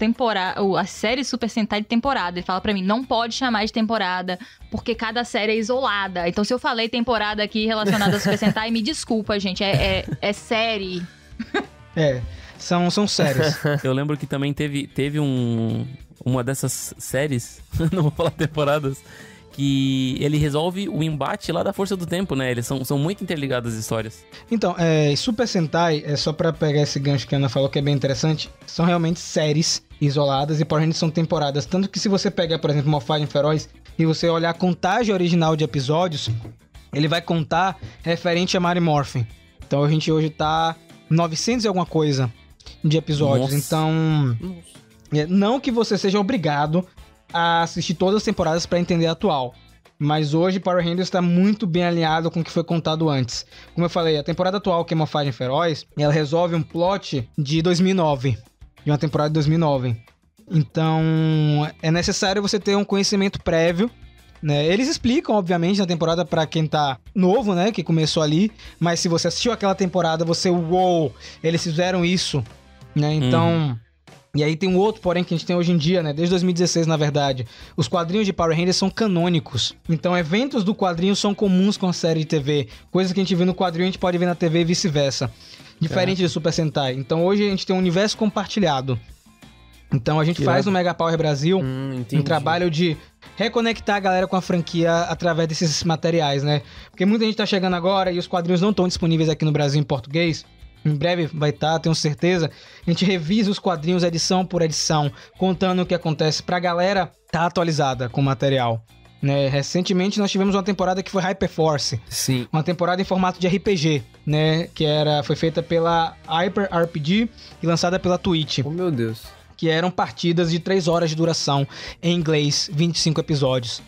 séries Super Sentai de temporada. Ele fala pra mim, não pode chamar de temporada, porque cada série é isolada. Então se eu falei temporada aqui relacionada a Super Sentai, me desculpa, gente, é série. São séries. Eu lembro que também teve uma dessas séries, não vou falar temporadas, que ele resolve o embate lá da Força do Tempo, né? Eles são muito interligadas as histórias. Então, Super Sentai, só pra pegar esse gancho que a Ana falou que é bem interessante, são realmente séries isoladas e Power Rangers são temporadas. Tanto que se você pegar, por exemplo, Morfagem Feroz e você olhar a contagem original de episódios, ele vai contar referente a Mighty Morphin. Então a gente hoje tá 900 e alguma coisa de episódios. Nossa. Então, não que você seja obrigado a assistir todas as temporadas para entender a atual. Mas hoje Power Rangers está muito bem alinhado com o que foi contado antes. Como eu falei, a temporada atual, que é Morfagem Feroz, ela resolve um plot de 2009. De uma temporada de 2009. Então, é necessário você ter um conhecimento prévio, né? Eles explicam, obviamente, na temporada pra quem tá novo, né? Que começou ali. Mas se você assistiu aquela temporada, uou, eles fizeram isso, né? Então... E aí tem um outro, porém, que a gente tem hoje em dia, né? Desde 2016, na verdade. Os quadrinhos de Power Rangers são canônicos. Então, eventos do quadrinho são comuns com a série de TV. Coisas que a gente vê no quadrinho, a gente pode ver na TV e vice-versa. Diferente de Super Sentai. Então, hoje a gente tem um universo compartilhado. Então, a gente faz no Mega Power Brasil um trabalho de reconectar a galera com a franquia através desses materiais, né? Porque muita gente tá chegando agora e os quadrinhos não estão disponíveis aqui no Brasil em português. Em breve vai estar, tenho certeza. A gente revisa os quadrinhos edição por edição, contando o que acontece pra galera tá atualizada com o material. Né? Recentemente nós tivemos uma temporada que foi Hyperforce. Sim. Uma temporada em formato de RPG, né? Que foi feita pela Hyper RPG e lançada pela Twitch. Oh, meu Deus. Que eram partidas de 3 horas de duração, em inglês, 25 episódios.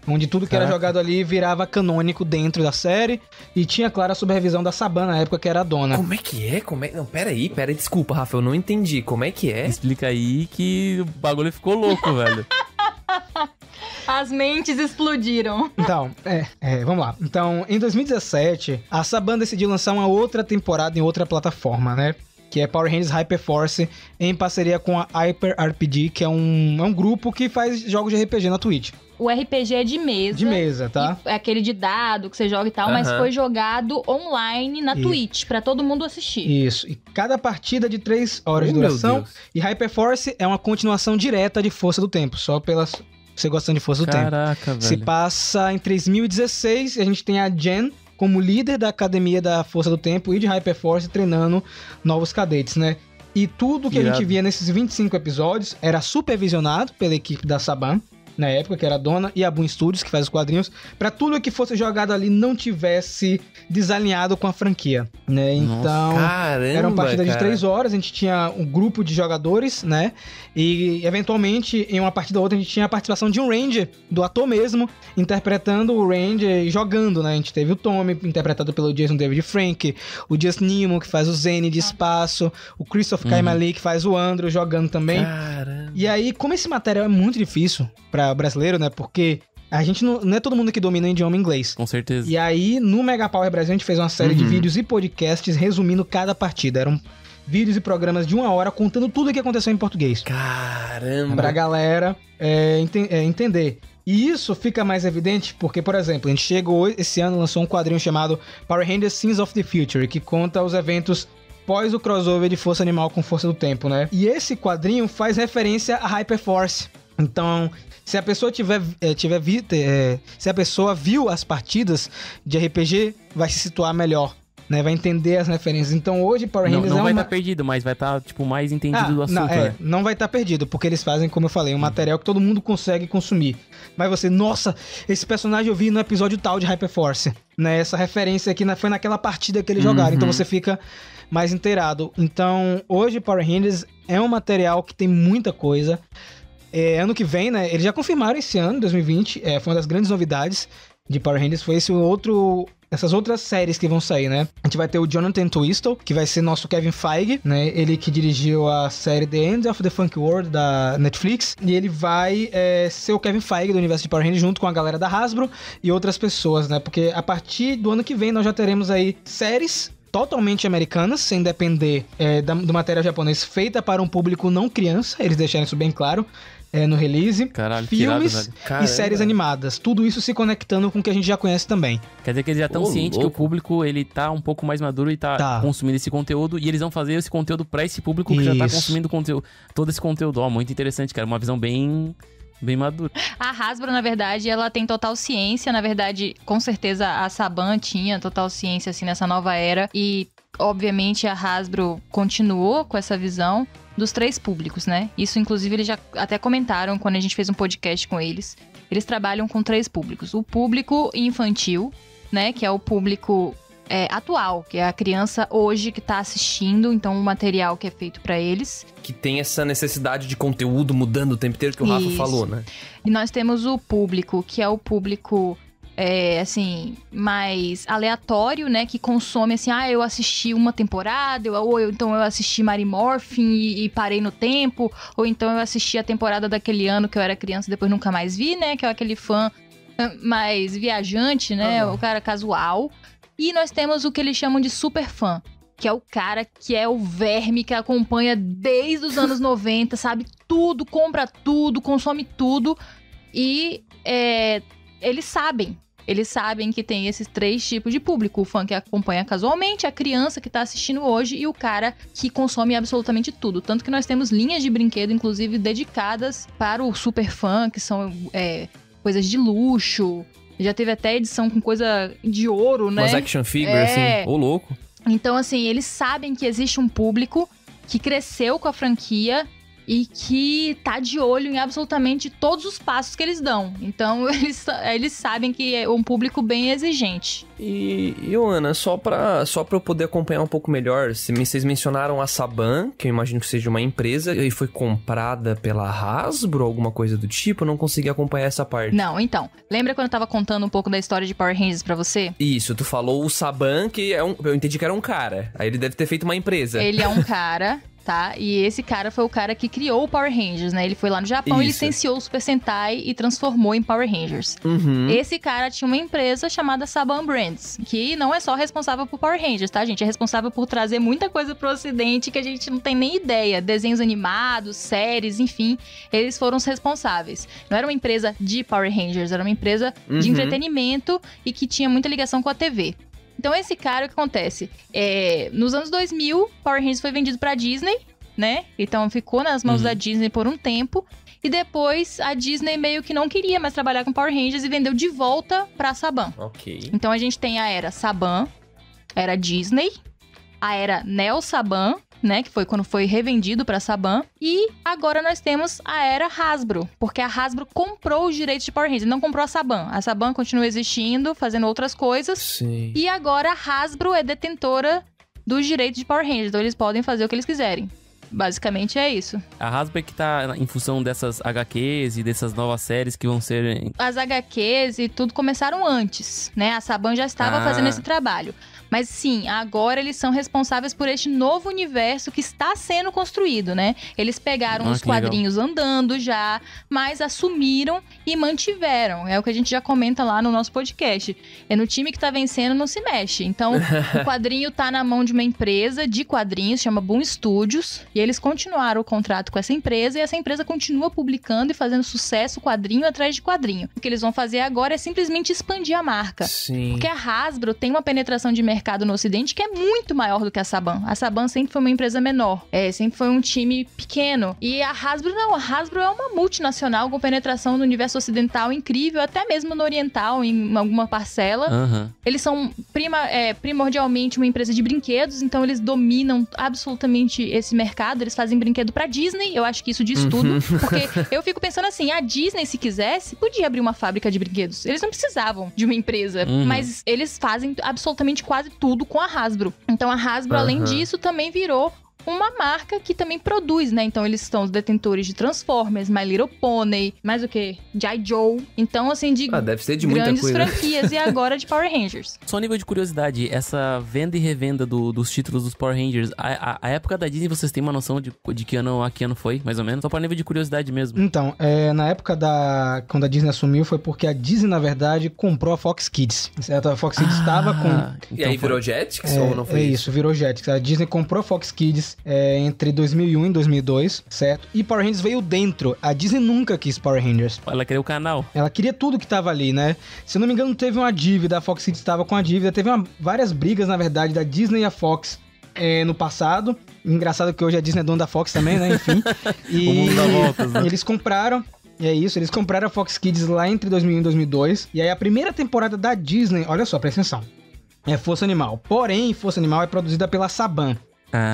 Onde tudo que era jogado ali virava canônico dentro da série. E tinha, claro, a supervisão da Saban na época, que era a dona. Como é que é? Não, peraí, desculpa, Rafa, eu não entendi. Como é que é? Explica aí que o bagulho ficou louco, velho. As mentes explodiram. Então, vamos lá. Então, em 2017, a Saban decidiu lançar uma outra temporada em outra plataforma, né? Que é Power Rangers Hyperforce, em parceria com a Hyper RPG, que é um grupo que faz jogos de RPG na Twitch. O RPG é de mesa. De mesa, tá? É aquele de dado que você joga e tal, mas foi jogado online na Twitch, pra todo mundo assistir. Isso. E cada partida de 3 horas de duração. E Hyperforce é uma continuação direta de Força do Tempo, só pelas... Você gostando de Força do Tempo. Caraca, velho. Se passa em 2016 e a gente tem a Jen como líder da Academia da Força do Tempo e de Hyperforce treinando novos cadetes, né? E tudo que a gente via nesses 25 episódios era supervisionado pela equipe da Saban, na época, que era a dona, e a Boom Studios, que faz os quadrinhos, pra tudo que fosse jogado ali não tivesse desalinhado com a franquia, né? Então, caramba, era uma partida de 3 horas, a gente tinha um grupo de jogadores, né? E, eventualmente, em uma partida ou outra, a gente tinha a participação de um Ranger, do ator mesmo, interpretando o Ranger e jogando, né? A gente teve o Tommy, interpretado pelo Jason David Frank, o Just Nemo, que faz o Zane de espaço, o Christoph Kaimali, que faz o Andrew, jogando também. Caramba. E aí, como esse material é muito difícil pra brasileiro, né? Porque a gente não é todo mundo que domina o idioma inglês. Com certeza. E aí, no Mega Power Brasil, a gente fez uma série de vídeos e podcasts resumindo cada partida. vídeos e programas de 1 hora contando tudo o que aconteceu em português. Caramba! Pra galera entender. E isso fica mais evidente porque, por exemplo, a gente chegou esse ano, lançou um quadrinho chamado Power Rangers Scenes of the Future, que conta os eventos pós o crossover de Força Animal com Força do Tempo, né? E esse quadrinho faz referência a Hyperforce. Então, se a pessoa se a pessoa viu as partidas de RPG, vai se situar melhor, né? Vai entender as referências. Então, hoje Power Rangers não vai estar perdido, mas vai estar mais entendido do assunto, né? Não vai estar perdido, porque eles fazem, como eu falei, um material que todo mundo consegue consumir. Mas você, nossa, esse personagem eu vi no episódio tal de Hyperforce, né? Essa referência aqui foi naquela partida que eles jogaram, então você fica mais inteirado. Então, hoje Power Rangers é um material que tem muita coisa. Ano que vem, né? Eles já confirmaram esse ano, 2020, foi uma das grandes novidades de Power Rangers, foi essas outras séries que vão sair, né? A gente vai ter o Jonathan Twistle, que vai ser nosso Kevin Feige, né? Ele que dirigiu a série The End of the Funk World da Netflix. E ele vai ser o Kevin Feige do universo de Power Rangers junto com a galera da Hasbro e outras pessoas, né? Porque a partir do ano que vem nós já teremos aí séries totalmente americanas, sem depender do material japonês, feita para um público não criança. Eles deixaram isso bem claro. No release, caralho, filmes e séries animadas. Tudo isso se conectando com o que a gente já conhece também. Quer dizer que eles já estão cientes que o público ele tá um pouco mais maduro e tá consumindo esse conteúdo. E eles vão fazer esse conteúdo pra esse público que já tá consumindo todo esse conteúdo. Muito interessante, cara. Uma visão bem madura. A Hasbro, na verdade, ela tem total ciência. Na verdade, com certeza a Saban tinha total ciência assim, nessa nova era. E, obviamente, a Hasbro continuou com essa visão dos 3 públicos, né? Isso, inclusive, eles já até comentaram quando a gente fez um podcast com eles. Eles trabalham com 3 públicos. O público infantil, né? Que é o público atual, que é a criança hoje que tá assistindo, então o material que é feito pra eles. Que tem essa necessidade de conteúdo mudando o tempo inteiro, que o Rafa falou, né? E nós temos o público, que é o público... mais aleatório, né? Que consome, assim, eu assisti uma temporada, então eu assisti Mary Morphin e parei no tempo, ou então eu assisti a temporada daquele ano que eu era criança e depois nunca mais vi, né? Que é aquele fã mais viajante, né? O cara casual. E nós temos o que eles chamam de super fã, que é o cara que é o verme que acompanha desde os anos 90, sabe tudo, compra tudo, consome tudo e eles sabem que tem esses 3 tipos de público. O fã que acompanha casualmente, a criança que tá assistindo hoje e o cara que consome absolutamente tudo. Tanto que nós temos linhas de brinquedo, inclusive, dedicadas para o super fã, que são coisas de luxo. Já teve até edição com coisa de ouro, né? Umas action figures, assim, ô louco. Então, assim, eles sabem que existe um público que cresceu com a franquia e que tá de olho em absolutamente todos os passos que eles dão. Então, eles sabem que é um público bem exigente. E Ana, só pra eu poder acompanhar um pouco melhor, vocês mencionaram a Saban, que eu imagino que seja uma empresa, e foi comprada pela Hasbro, alguma coisa do tipo? Eu não consegui acompanhar essa parte. Não, então, lembra quando eu tava contando um pouco da história de Power Rangers pra você? Isso, tu falou o Saban, que eu entendi que era um cara. Aí ele deve ter feito uma empresa. Ele é um cara... Tá? E esse cara foi o cara que criou o Power Rangers, né? Ele foi lá no Japão e licenciou o Super Sentai e transformou em Power Rangers. Esse cara tinha uma empresa chamada Saban Brands, que não é só responsável por Power Rangers, tá, gente? É responsável por trazer muita coisa pro ocidente que a gente não tem nem ideia. Desenhos animados, séries, enfim. Eles foram os responsáveis. Não era uma empresa de Power Rangers, era uma empresa de entretenimento e que tinha muita ligação com a TV. Então, esse cara, o que acontece? Nos anos 2000, Power Rangers foi vendido pra Disney, né? Então, ficou nas mãos da Disney por um tempo. E depois, a Disney meio que não queria mais trabalhar com Power Rangers e vendeu de volta pra Saban. Ok. Então, a gente tem a era Saban, a era Disney, a era Neo Saban, né? Que foi quando foi revendido pra Saban. E agora nós temos a era Hasbro, porque a Hasbro comprou os direitos de Power Rangers, não comprou a Saban. A Saban continua existindo, fazendo outras coisas. Sim. E agora a Hasbro é detentora dos direitos de Power Rangers, então eles podem fazer o que eles quiserem. Basicamente é isso. A Hasbro é que tá em função dessas HQs e dessas novas séries que vão ser... As HQs e tudo começaram antes, né? A Saban já estava fazendo esse trabalho. Mas sim, agora eles são responsáveis por este novo universo que está sendo construído, né? Eles pegaram os quadrinhos andando já, mas assumiram e mantiveram. É o que a gente já comenta lá no nosso podcast. É no time que tá vencendo, não se mexe. Então, o quadrinho tá na mão de uma empresa de quadrinhos, chama Boom Studios, e eles continuaram o contrato com essa empresa, e essa empresa continua publicando e fazendo sucesso quadrinho atrás de quadrinho. O que eles vão fazer agora é simplesmente expandir a marca. Sim. Porque a Hasbro tem uma penetração de mercado no Ocidente que é muito maior do que a Saban. A Saban sempre foi uma empresa menor, sempre foi um time pequeno. E a Hasbro não, a Hasbro é uma multinacional com penetração no universo ocidental incrível, até mesmo no oriental, em alguma parcela. Uhum. Eles são primordialmente uma empresa de brinquedos, então eles dominam absolutamente esse mercado. Eles fazem brinquedo pra Disney, eu acho que isso diz tudo. Porque eu fico pensando assim, a Disney, se quisesse, podia abrir uma fábrica de brinquedos. Eles não precisavam de uma empresa, mas eles fazem absolutamente quase tudo com a Hasbro. Então a Hasbro, além disso, também virou uma marca que também produz, né? Então eles são os detentores de Transformers, My Little Pony, mais o quê? G.I. Joe. Então, assim, de deve ser de muita grandes coisa. franquias. E agora de Power Rangers. Só um nível de curiosidade, essa venda e revenda dos títulos dos Power Rangers, a época da Disney, vocês têm uma noção de que ano a que ano foi, mais ou menos? Só para nível de curiosidade mesmo. Então, na época quando a Disney assumiu, foi porque a Disney, na verdade, comprou a Fox Kids, certo? A Fox Kids estava com... Então e aí virou Jetix ou não foi isso? Virou Jetix. A Disney comprou a Fox Kids entre 2001 e 2002, certo? E Power Rangers veio dentro. A Disney nunca quis Power Rangers. Ela queria o canal. Ela queria tudo que tava ali, né? Se eu não me engano, teve uma dívida, a Fox Kids estava com a dívida, teve várias brigas, na verdade, da Disney e a Fox no passado. Engraçado que hoje a Disney é dona da Fox também, né? Enfim. E o mundo dá voltas, né? Eles compraram... E é isso, eles compraram a Fox Kids lá entre 2001 e 2002. E aí a primeira temporada da Disney, olha só, presta atenção, é Força Animal. Porém, Força Animal é produzida pela Saban.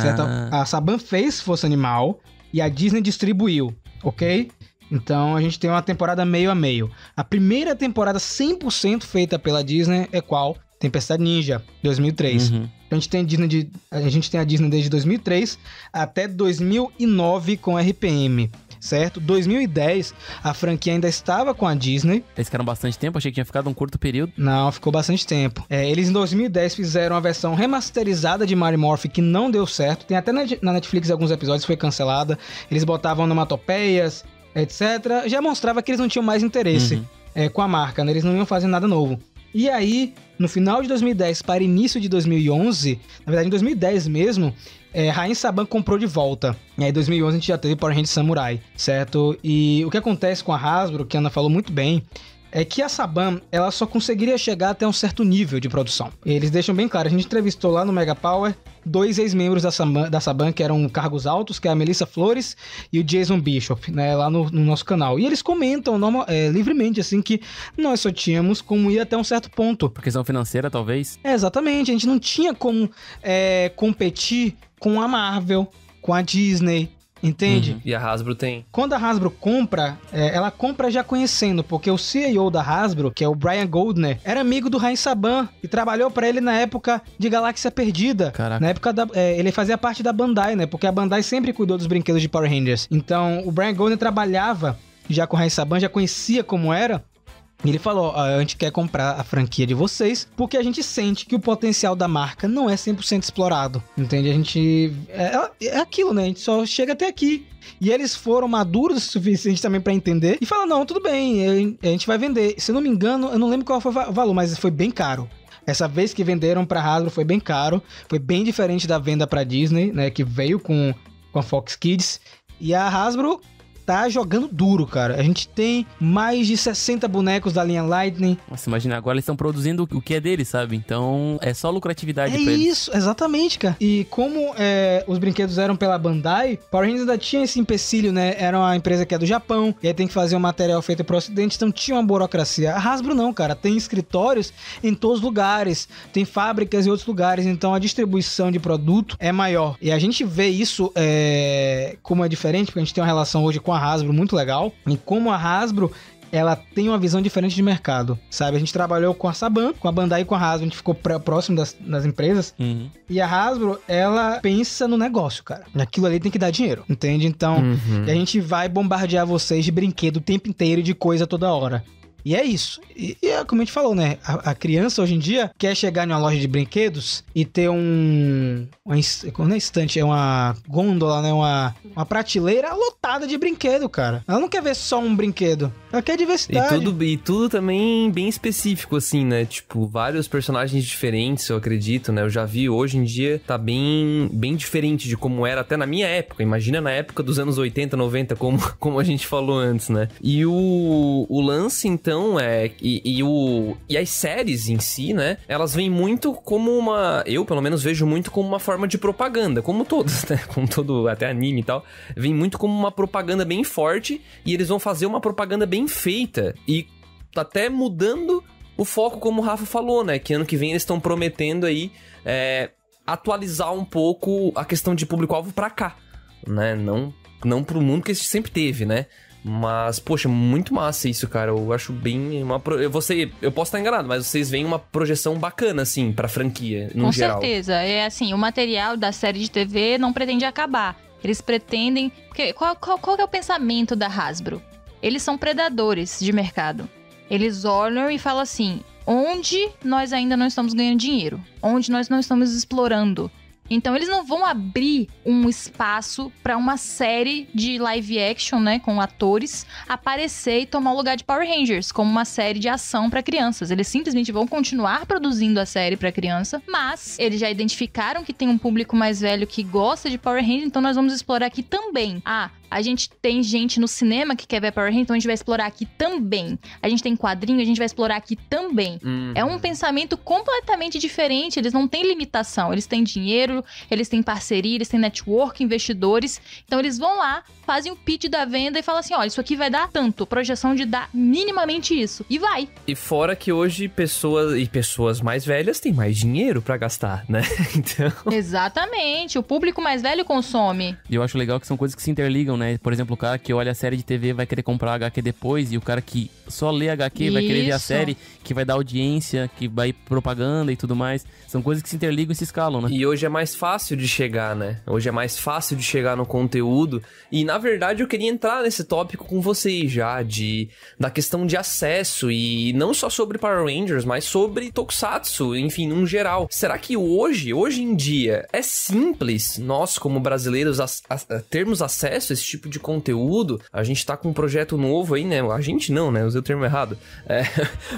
Certo? A Saban fez Força Animal e a Disney distribuiu, ok? Então a gente tem uma temporada meio a meio. A primeira temporada 100% feita pela Disney é qual? Tempestade Ninja, 2003. A gente tem a Disney desde 2003 até 2009 com RPM. Certo? 2010, a franquia ainda estava com a Disney. Eles ficaram bastante tempo? Achei que tinha ficado um curto período. Não, ficou bastante tempo. Eles em 2010 fizeram a versão remasterizada de Mighty Morphin que não deu certo. Tem até na Netflix alguns episódios, foi cancelada. Eles botavam onomatopeias, etc. Já mostrava que eles não tinham mais interesse com a marca, né? Eles não iam fazer nada novo. E aí, no final de 2010 para início de 2011, na verdade em 2010 mesmo, Rain Saban comprou de volta. E aí em 2011 a gente já teve Power Rangers Samurai, certo? E o que acontece com a Hasbro, que a Ana falou muito bem, é que a Saban, ela só conseguiria chegar até um certo nível de produção. Eles deixam bem claro, a gente entrevistou lá no Mega Power 2 ex-membros da Saban, que eram cargos altos, que é a Melissa Flores e o Jason Bishop, né, lá no nosso canal. E eles comentam livremente, assim, que nós só tínhamos como ir até um certo ponto. Por questão financeira, talvez? Exatamente, a gente não tinha como competir com a Marvel, com a Disney, entende? E a Hasbro tem. Quando a Hasbro compra, ela compra já conhecendo, porque o CEO da Hasbro, que é o Brian Goldner, era amigo do Rain Saban e trabalhou pra ele na época de Galáxia Perdida. Caraca. Na época ele fazia parte da Bandai, né? Porque a Bandai sempre cuidou dos brinquedos de Power Rangers. Então, o Brian Goldner trabalhava já com o Rain Saban, já conhecia como era. E ele falou, a gente quer comprar a franquia de vocês porque a gente sente que o potencial da marca não é 100% explorado, entende? A gente... É aquilo, né? A gente só chega até aqui. E eles foram maduros o suficiente também pra entender e falaram, não, tudo bem, a gente vai vender. Se eu não me engano, eu não lembro qual foi o valor, mas foi bem caro. Essa vez que venderam pra Hasbro foi bem caro, foi bem diferente da venda pra Disney, né? Que veio com a Fox Kids. E a Hasbro tá jogando duro, cara. A gente tem mais de 60 bonecos da linha Lightning. Nossa, imagina, agora eles estão produzindo o que é deles, sabe? Então, é só lucratividade pra eles. É isso, exatamente, cara. E como os brinquedos eram pela Bandai, Power Rangers ainda tinha esse empecilho, né? Era uma empresa que é do Japão, e aí tem que fazer um material feito pro Ocidente, então tinha uma burocracia. A Hasbro não, cara. Tem escritórios em todos os lugares, tem fábricas em outros lugares, então a distribuição de produto é maior. E a gente vê isso como é diferente, porque a gente tem uma relação hoje com a Hasbro muito legal, e como a Hasbro ela tem uma visão diferente de mercado, sabe? A gente trabalhou com a Saban, com a Bandai e com a Hasbro, a gente ficou próximo das empresas, e a Hasbro, ela pensa no negócio, cara. Aquilo ali tem que dar dinheiro, entende? Então, a gente vai bombardear vocês de brinquedo o tempo inteiro e de coisa toda hora. E é isso. E é como a gente falou, né? A criança hoje em dia quer chegar em uma loja de brinquedos e ter não é estante, é uma gôndola, né? Uma prateleira lotada de brinquedo, cara. Ela não quer ver só um brinquedo. Ela quer diversidade. E tudo também bem específico, assim, né? Tipo, vários personagens diferentes, eu acredito, né? Eu já vi, hoje em dia tá bem diferente de como era até na minha época. Imagina na época dos anos 80, 90, como a gente falou antes, né? E o lance, então, e as séries em si, né? Elas vêm muito como eu, pelo menos, vejo muito como uma forma de propaganda, como todos, né? Como todo, até anime e tal. Vem muito como uma propaganda bem forte e eles vão fazer uma propaganda bem feita e até mudando o foco, como o Rafa falou, né? Que ano que vem eles estão prometendo aí atualizar um pouco a questão de público-alvo pra cá, né? Não pro mundo que a gente sempre teve, né? Mas, poxa, muito massa isso, cara. Eu acho bem eu posso estar enganado, mas vocês veem uma projeção bacana, assim, pra franquia, no geral. Com certeza. É assim, o material da série de TV não pretende acabar. Eles pretendem... Porque qual que é o pensamento da Hasbro? Eles são predadores de mercado. Eles olham e falam assim, onde nós ainda não estamos ganhando dinheiro? Onde nós não estamos explorando? Então, eles não vão abrir um espaço para uma série de live action, né, com atores, aparecer e tomar o lugar de Power Rangers, como uma série de ação para crianças. Eles simplesmente vão continuar produzindo a série para criança, mas eles já identificaram que tem um público mais velho que gosta de Power Rangers, então nós vamos explorar aqui também. A gente tem gente no cinema que quer ver Power Rangers, então a gente vai explorar aqui também. A gente tem quadrinho, a gente vai explorar aqui também. É um pensamento completamente diferente, eles não têm limitação, eles têm dinheiro, eles têm parceria, eles têm network, investidores, então eles vão lá, fazem o pitch da venda e falam assim, olha, isso aqui vai dar tanto, projeção de dar minimamente isso, e vai. E fora que hoje pessoas mais velhas têm mais dinheiro pra gastar, né? Então... Exatamente, o público mais velho consome. E eu acho legal que são coisas que se interligam, né? Por exemplo, o cara que olha a série de TV vai querer comprar HQ depois, e o cara que só lê HQ vai querer ver a série, que vai dar audiência, que vai propaganda e tudo mais. São coisas que se interligam e se escalam, né? E hoje é mais fácil de chegar, né? Hoje é mais fácil de chegar no conteúdo. E, na verdade, eu queria entrar nesse tópico com vocês já, da questão de acesso, e não só sobre Power Rangers, mas sobre Tokusatsu, enfim, num geral. Será que hoje em dia, é simples nós, como brasileiros, termos acesso a esse tipo de conteúdo? A gente tá com um projeto novo aí, né? A gente não, né? Usei o termo errado.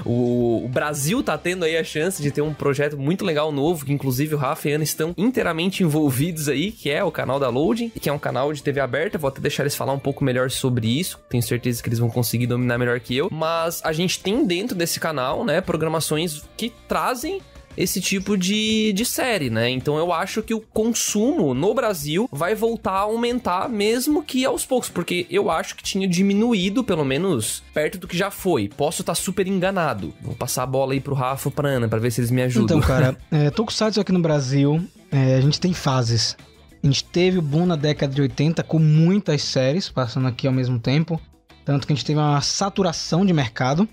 O Brasil tá tendo aí a chance de ter um projeto muito legal novo, que inclusive o Rafa e a Ana estão inteiramente envolvidos aí, que é o canal da Loading, que é um canal de TV aberta. Vou até deixar eles falar um pouco melhor sobre isso. Tenho certeza que eles vão conseguir dominar melhor que eu. Mas a gente tem dentro desse canal, né, programações que trazem esse tipo de série, né? Então eu acho que o consumo no Brasil vai voltar a aumentar, mesmo que aos poucos, porque eu acho que tinha diminuído, pelo menos perto do que já foi. Posso estar super enganado. Vou passar a bola aí pro Rafa e pra Ana, pra ver se eles me ajudam. Então, cara, Tokusatsu aqui no Brasil, a gente tem fases. A gente teve o boom na década de 80 com muitas séries passando aqui ao mesmo tempo, tanto que a gente teve uma saturação de mercado.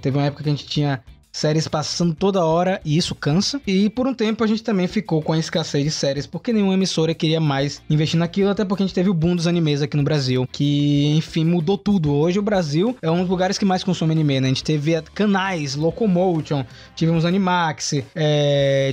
Teve uma época que a gente tinha séries passando toda hora e isso cansa. E por um tempo a gente também ficou com a escassez de séries, porque nenhuma emissora queria mais investir naquilo, até porque a gente teve o boom dos animes aqui no Brasil, que, enfim, mudou tudo. Hoje o Brasil é um dos lugares que mais consome anime, né? A gente teve canais, Locomotion, tivemos Animax,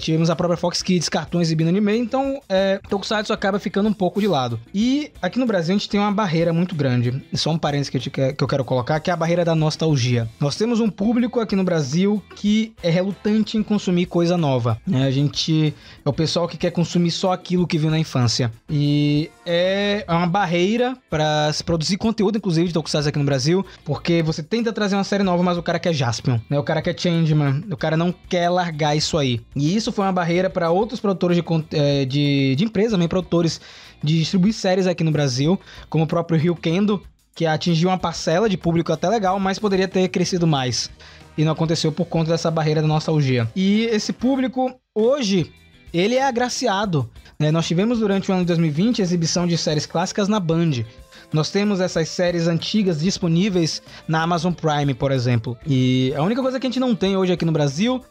tivemos a própria Fox Kids, Cartoon exibindo anime, então Tokusatsu acaba ficando um pouco de lado. E aqui no Brasil a gente tem uma barreira muito grande, só um parênteses que eu quero colocar, que é a barreira da nostalgia. Nós temos um público aqui no Brasil que é relutante em consumir coisa nova, né? A gente é o pessoal que quer consumir só aquilo que viu na infância. E é uma barreira para se produzir conteúdo, inclusive, de Tokusatsu aqui no Brasil, porque você tenta trazer uma série nova, mas o cara quer Jaspion, né? O cara quer Changeman, o cara não quer largar isso aí. E isso foi uma barreira para outros produtores de empresas, também produtores de distribuir séries aqui no Brasil, como o próprio Ryukendo, que atingiu uma parcela de público até legal, mas poderia ter crescido mais. E não aconteceu por conta dessa barreira da nostalgia. E esse público, hoje, ele é agraciado, né? Nós tivemos durante o ano de 2020 a exibição de séries clássicas na Band. Nós temos essas séries antigas disponíveis na Amazon Prime, por exemplo. E a única coisa que a gente não tem hoje aqui no Brasil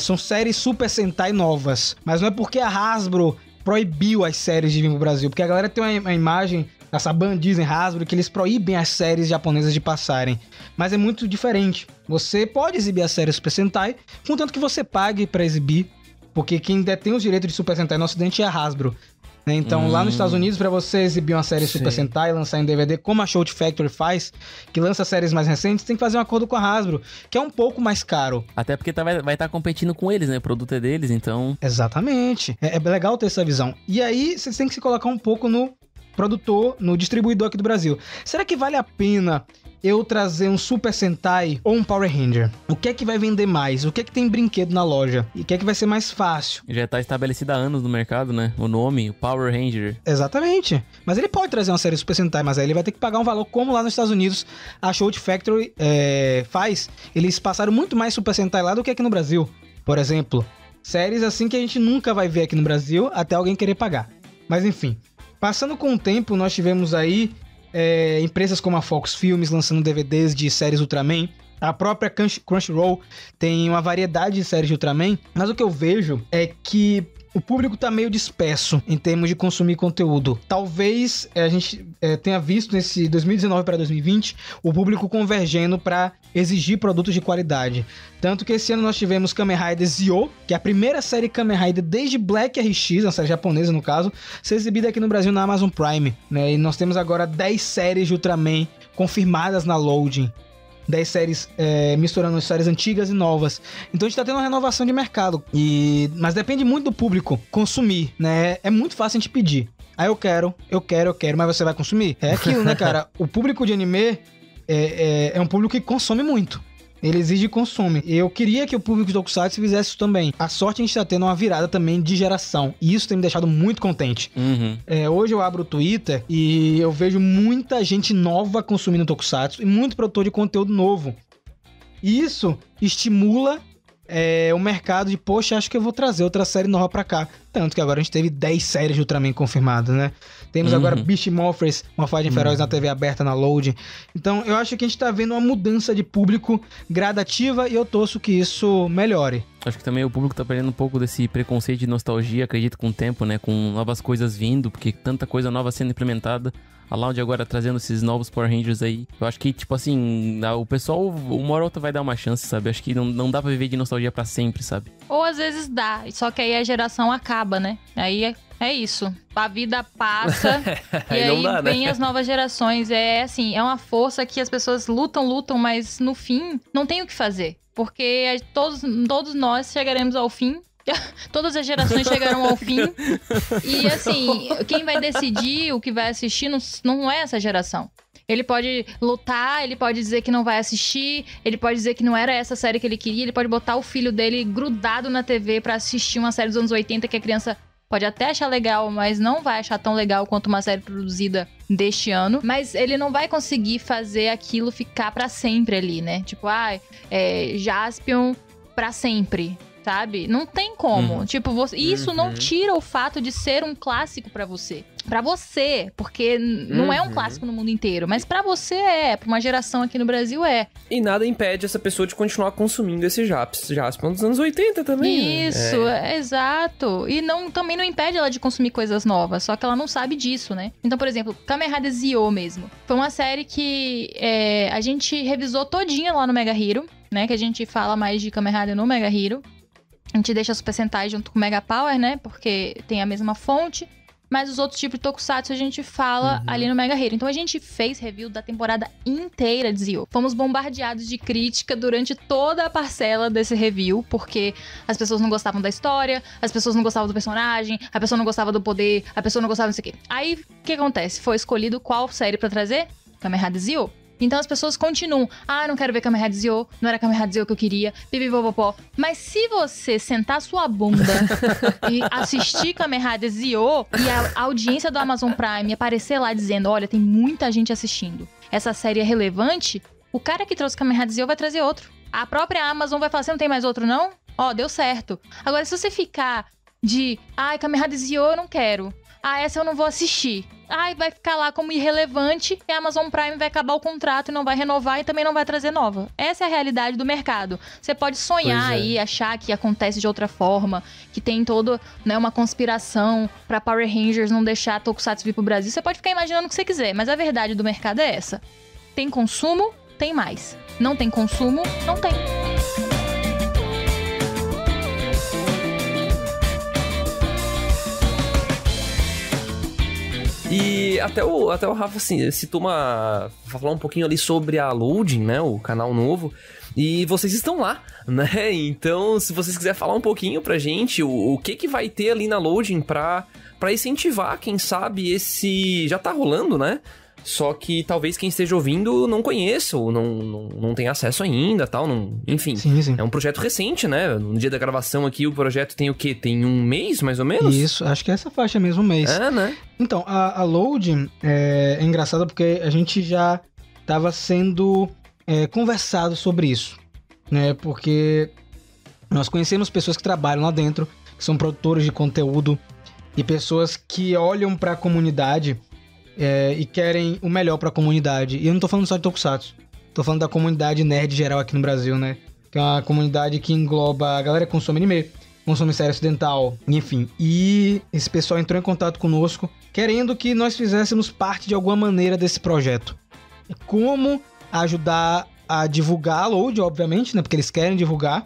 são séries Super Sentai novas. Mas não é porque a Hasbro proibiu as séries de vir pro Brasil, porque a galera tem uma imagem a Saban, Disney, Hasbro, que eles proíbem as séries japonesas de passarem. Mas é muito diferente. Você pode exibir a série Super Sentai, contanto que você pague pra exibir, porque quem detém os direitos de Super Sentai no Ocidente é a Hasbro. Né? Então, lá nos Estados Unidos, pra você exibir uma série Super Sentai, lançar em DVD, como a Shout Factory faz, que lança séries mais recentes, tem que fazer um acordo com a Hasbro, que é um pouco mais caro. Até porque vai estar competindo com eles, né? O produto é deles, então... Exatamente. É legal ter essa visão. E aí, você tem que se colocar um pouco no produtor, no distribuidor aqui do Brasil. Será que vale a pena eu trazer um Super Sentai ou um Power Ranger? O que é que vai vender mais? O que é que tem brinquedo na loja? E o que é que vai ser mais fácil? Já tá estabelecido há anos no mercado, né? O nome, o Power Ranger. Exatamente. Mas ele pode trazer uma série Super Sentai, mas aí ele vai ter que pagar um valor como lá nos Estados Unidos a Shout Factory faz. Eles passaram muito mais Super Sentai lá do que aqui no Brasil. Por exemplo, séries assim que a gente nunca vai ver aqui no Brasil até alguém querer pagar. Mas enfim, passando com o tempo, nós tivemos aí empresas como a Fox Filmes lançando DVDs de séries Ultraman. A própria Crunchyroll tem uma variedade de séries de Ultraman. Mas o que eu vejo é que o público tá meio disperso em termos de consumir conteúdo. Talvez a gente tenha visto nesse 2019 para 2020 o público convergendo para exigir produtos de qualidade. Tanto que esse ano nós tivemos Kamen Rider Zio, que é a primeira série Kamen Rider desde Black RX, uma série japonesa no caso, ser exibida aqui no Brasil na Amazon Prime. Né? E nós temos agora 10 séries de Ultraman confirmadas na Loading. 10 séries misturando as séries antigas e novas. Então a gente tá tendo uma renovação de mercado. Mas depende muito do público consumir, né? É muito fácil a gente pedir. Aí eu quero, mas você vai consumir? É aquilo, né, cara? O público de anime é um público que consome muito. Ele exige e consome. Eu queria que o público de Tokusatsu fizesse isso também. A sorte a gente tá tendo uma virada também de geração. E isso tem me deixado muito contente. Hoje eu abro o Twitter e eu vejo muita gente nova consumindo Tokusatsu e muito produtor de conteúdo novo. E isso estimula o mercado de, poxa, acho que eu vou trazer outra série nova pra cá. Tanto que agora a gente teve 10 séries de Ultraman confirmadas, né? Temos agora Beast Morphers, Morfagem Feroz na TV aberta, na Load. Então eu acho que a gente tá vendo uma mudança de público gradativa e eu torço que isso melhore. Acho que também o público tá perdendo um pouco desse preconceito de nostalgia, acredito, com o tempo, né? Com novas coisas vindo, porque tanta coisa nova sendo implementada. A Loud agora trazendo esses novos Power Rangers aí. Eu acho que, tipo assim, o pessoal, uma hora ou outra vai dar uma chance, sabe? Acho que não dá pra viver de nostalgia pra sempre, sabe? Ou às vezes dá, só que aí a geração acaba, né? Aí é isso. A vida passa e aí dá, vem, né? As novas gerações. É assim, é uma força que as pessoas lutam, mas no fim não tem o que fazer. Porque todos nós chegaremos ao fim. Todas as gerações chegarão ao fim. E assim, quem vai decidir o que vai assistir não é essa geração. Ele pode lutar, ele pode dizer que não vai assistir, ele pode dizer que não era essa série que ele queria, ele pode botar o filho dele grudado na TV pra assistir uma série dos anos 80 que a criança pode até achar legal, mas não vai achar tão legal quanto uma série produzida deste ano. Mas ele não vai conseguir fazer aquilo ficar pra sempre ali, né? Tipo, Jaspion pra sempre. Sabe? Não tem como. Tipo, isso não tira o fato de ser um clássico pra você. Pra você, porque não é um clássico no mundo inteiro, mas pra você pra uma geração aqui no Brasil E nada impede essa pessoa de continuar consumindo esse Jaspion dos anos 80 também. Isso, exato. E também não impede ela de consumir coisas novas, só que ela não sabe disso, né? Então, por exemplo, Kamen Rider Zio mesmo. Foi uma série que a gente revisou todinha lá no Mega Hero, né? Que a gente fala mais de Kamen Rider no Mega Hero. A gente deixa Super Sentai junto com Mega Power, né? Porque tem a mesma fonte. Mas os outros tipos de Tokusatsu a gente fala ali no Mega Hero. Então a gente fez review da temporada inteira de Zio. Fomos bombardeados de crítica durante toda a parcela desse review. Porque as pessoas não gostavam da história, as pessoas não gostavam do personagem, a pessoa não gostava do poder, a pessoa não gostava disso aqui. Aí, o que acontece? Foi escolhido qual série pra trazer? Kamen Rider Zio. Então as pessoas continuam. Não quero ver Kamen Rider Zio, não era Kamen Rider Zio que eu queria, pipipopopó. Mas se você sentar sua bunda e assistir Kamen Rider Zio e a audiência do Amazon Prime aparecer lá dizendo, olha, tem muita gente assistindo, essa série é relevante, o cara que trouxe Kamen Rider Zio vai trazer outro. A própria Amazon vai falar, você não tem mais outro não? Deu certo. Agora, se você ficar Kamen Rider Zio eu não quero, essa eu não vou assistir. Vai ficar lá como irrelevante e a Amazon Prime vai acabar o contrato e não vai renovar e também não vai trazer nova. Essa é a realidade do mercado. Você pode sonhar aí, achar que acontece de outra forma, que tem toda, né, uma conspiração pra Power Rangers não deixar Tokusatsu vir pro Brasil. Você pode ficar imaginando o que você quiser, mas a verdade do mercado é essa. Tem consumo, tem mais. Não tem consumo, não tem. E até o Rafa, assim, falar um pouquinho ali sobre a Loading, né, o canal novo, e vocês estão lá, né, então se vocês quiserem falar um pouquinho pra gente, o que vai ter ali na Loading pra incentivar, quem sabe, já tá rolando, né, só que talvez quem esteja ouvindo não conheça ou não tem acesso ainda, tal, enfim. Sim. É um projeto recente, né? No dia da gravação aqui o projeto tem o quê? Tem um mês, mais ou menos? Isso, acho que é essa faixa mesmo, um mês. Né? Então, a Loading é engraçada porque a gente já estava sendo conversado sobre isso, né? Porque nós conhecemos pessoas que trabalham lá dentro, que são produtores de conteúdo e pessoas que olham para a comunidade e querem o melhor pra comunidade. E eu não tô falando só de Tokusatsu. Tô falando da comunidade nerd geral aqui no Brasil, né? Que é uma comunidade que engloba a galera que consome anime, consome série ocidental, enfim. E esse pessoal entrou em contato conosco, querendo que nós fizéssemos parte de alguma maneira desse projeto. Como ajudar a divulgar a Load, obviamente, né? Porque eles querem divulgar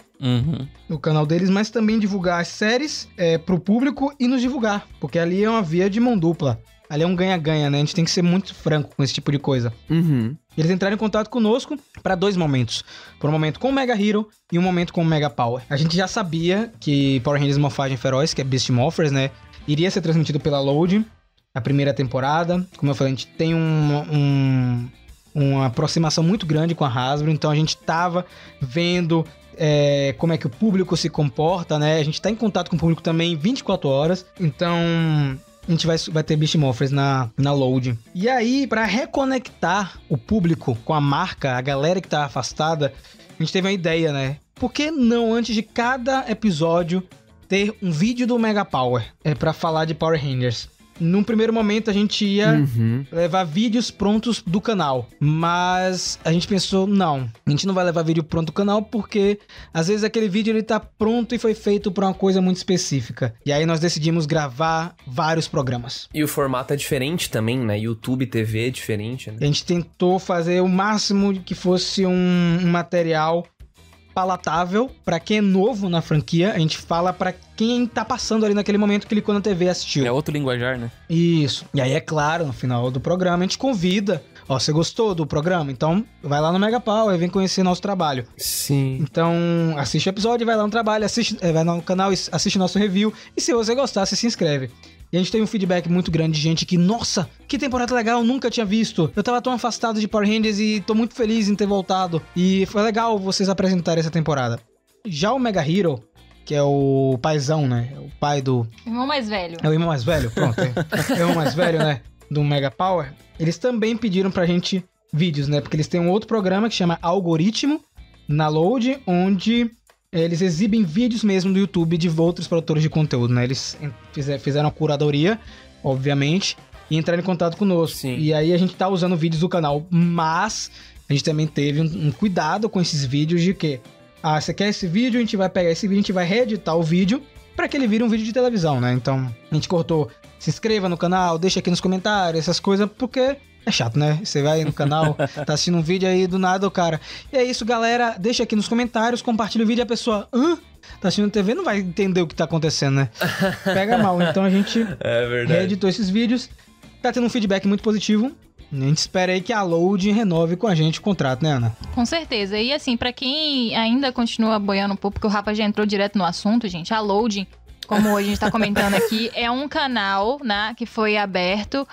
no canal deles, mas também divulgar as séries pro público e nos divulgar. Porque ali é uma via de mão dupla. Ali é um ganha-ganha, né? A gente tem que ser muito franco com esse tipo de coisa. Eles entraram em contato conosco para 2 momentos. Por um momento com o Mega Hero e um momento com o Mega Power. A gente já sabia que Power Rangers Morfagem Feroz, que é Beast Morphers, né? Iria ser transmitido pela Load, a primeira temporada. Como eu falei, a gente tem uma aproximação muito grande com a Hasbro. Então a gente tava vendo como é que o público se comporta, né? A gente tá em contato com o público também 24 horas. Então a gente vai ter Beast Morphers na Load. E aí, pra reconectar o público com a marca, a galera que tá afastada, a gente teve uma ideia, né? Por que não, antes de cada episódio, ter um vídeo do Mega Power pra falar de Power Rangers? Num primeiro momento, a gente ia levar vídeos prontos do canal. Mas a gente pensou, não, a gente não vai levar vídeo pronto do canal porque, às vezes, aquele vídeo ele tá pronto e foi feito pra uma coisa muito específica. E aí nós decidimos gravar vários programas. E o formato é diferente também, né? YouTube, TV é diferente, né? A gente tentou fazer o máximo que fosse um material palatável pra quem é novo na franquia. A gente fala pra quem tá passando ali naquele momento que ligou na TV e assistiu. É outro linguajar, né? Isso. E aí, é claro, no final do programa a gente convida. Ó, você gostou do programa? Então vai lá no Mega Power e vem conhecer nosso trabalho. Sim. Então assiste o episódio, vai lá no trabalho, vai no canal, assiste nosso review. E se você gostar, você se inscreve. E a gente teve um feedback muito grande de gente que, nossa, que temporada legal, nunca tinha visto. Eu tava tão afastado de Power Rangers e tô muito feliz em ter voltado. E foi legal vocês apresentarem essa temporada. Já o Mega Hero, que é o paizão, né? O pai do... Irmão mais velho. É o irmão mais velho? Pronto. É o irmão mais velho, né? Do Mega Power. Eles também pediram pra gente vídeos, né? Porque eles têm um outro programa que chama Algoritmo, na Load, onde eles exibem vídeos mesmo do YouTube de outros produtores de conteúdo, né? Eles fizeram a curadoria, obviamente, e entraram em contato conosco. Sim. E aí a gente tá usando vídeos do canal, mas a gente também teve um cuidado com esses vídeos de que, você quer esse vídeo, a gente vai pegar esse vídeo, a gente vai reeditar o vídeo pra que ele vire um vídeo de televisão, né? Então, a gente cortou, se inscreva no canal, deixa aqui nos comentários, essas coisas, porque é chato, né? Você vai no canal, tá assistindo um vídeo aí, do nada o cara... E é isso, galera, deixa aqui nos comentários, compartilha o vídeo e a pessoa... Tá assistindo TV, não vai entender o que tá acontecendo, né? Pega mal. Então a gente reeditou esses vídeos, tá tendo um feedback muito positivo. A gente espera aí que a Load renove com a gente o contrato, né, Ana? Com certeza. E assim, pra quem ainda continua boiando um pouco, porque o Rafa já entrou direto no assunto, gente, a Load, como a gente tá comentando aqui, é um canal, né, que foi aberto...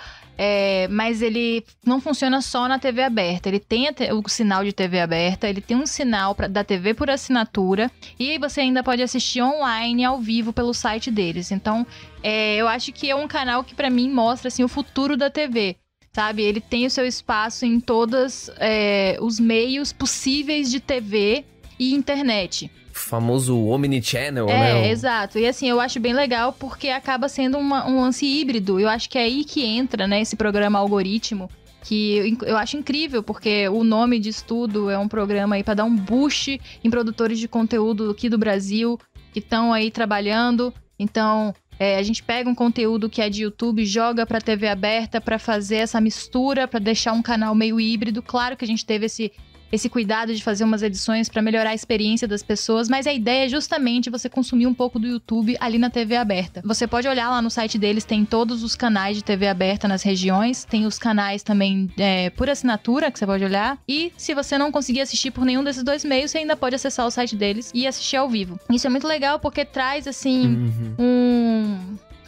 mas ele não funciona só na TV aberta. Ele tem o sinal de TV aberta, ele tem um sinal da TV por assinatura e você ainda pode assistir online, ao vivo, pelo site deles. Então, eu acho que é um canal que pra mim mostra assim, o futuro da TV, sabe? Ele tem o seu espaço em todos os meios possíveis de TV e internet. famoso omnichannel, né? Exato. E assim, eu acho bem legal porque acaba sendo um lance híbrido. Eu acho que é aí que entra, né, esse programa Algoritmo, que eu acho incrível, porque o nome disso tudo é um programa aí para dar um boost em produtores de conteúdo aqui do Brasil, que estão aí trabalhando. Então, a gente pega um conteúdo que é de YouTube, joga pra TV aberta pra fazer essa mistura, pra deixar um canal meio híbrido. Claro que a gente teve esse cuidado de fazer umas edições pra melhorar a experiência das pessoas, mas a ideia é justamente você consumir um pouco do YouTube ali na TV aberta. Você pode olhar lá no site deles, tem todos os canais de TV aberta nas regiões, tem os canais também por assinatura que você pode olhar, e se você não conseguir assistir por nenhum desses dois meios, você ainda pode acessar o site deles e assistir ao vivo. Isso é muito legal porque traz, assim,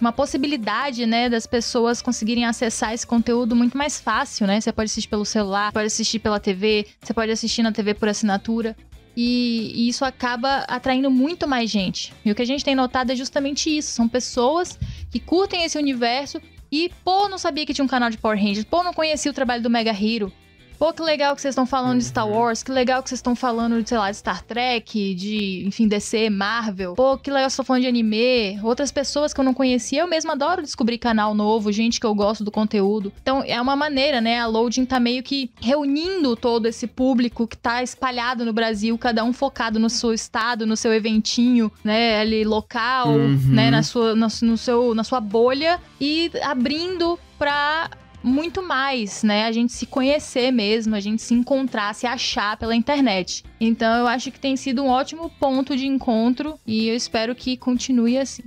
uma possibilidade, né, das pessoas conseguirem acessar esse conteúdo muito mais fácil, né? Você pode assistir pelo celular, pode assistir pela TV, você pode assistir na TV por assinatura. E isso acaba atraindo muito mais gente. E o que a gente tem notado é justamente isso. São pessoas que curtem esse universo e, pô, não sabia que tinha um canal de Power Rangers. Pô, não conhecia o trabalho do Mega Hero. Pô, que legal que vocês estão falando de Star Wars, que legal que vocês estão falando de, sei lá, de Star Trek, de, enfim, DC, Marvel. Pô, que legal que vocês estão falando de anime. Outras pessoas que eu não conhecia, eu mesmo adoro descobrir canal novo, gente que eu gosto do conteúdo. Então, é uma maneira, né? A Loading tá meio que reunindo todo esse público que tá espalhado no Brasil, cada um focado no seu estado, no seu eventinho, né? Ali, local, né? Na sua bolha e abrindo pra muito mais, né? A gente se conhecer mesmo, a gente se encontrar, se achar pela internet. Então eu acho que tem sido um ótimo ponto de encontro e eu espero que continue assim.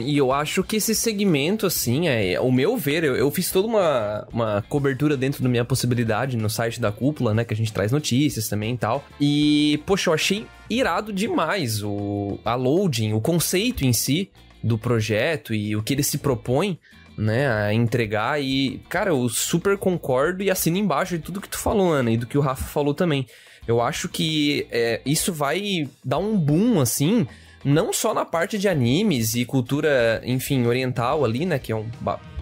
E eu acho que esse segmento, assim, ao meu ver, eu fiz toda uma cobertura dentro da minha possibilidade no site da Cúpula, né? Que a gente traz notícias também e tal. E, poxa, eu achei irado demais a Loading, o conceito em si do projeto e o que ele se propõe, né, a entregar. E, cara, eu super concordo e assino embaixo de tudo que tu falou, Ana, e do que o Rafa falou também. Eu acho que isso vai dar um boom, assim, não só na parte de animes e cultura, enfim, oriental ali, né, que é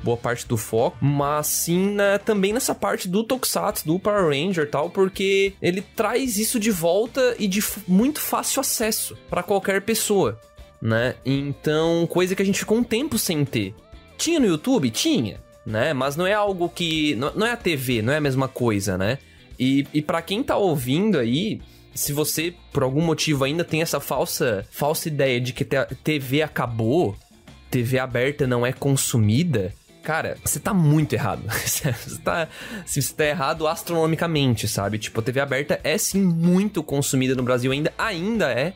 boa parte do foco, mas sim também nessa parte do Tokusatsu, do Power Ranger e tal, porque ele traz isso de volta e de muito fácil acesso pra qualquer pessoa, né? Então, coisa que a gente ficou um tempo sem ter. Tinha no YouTube? Tinha, né? Mas não é algo que... Não é a TV, não é a mesma coisa, né? E pra quem tá ouvindo aí, se você, por algum motivo, ainda tem essa falsa ideia de que a TV acabou, TV aberta não é consumida, cara, você tá muito errado. Você tá errado astronomicamente, sabe? Tipo, a TV aberta é sim muito consumida no Brasil, ainda é.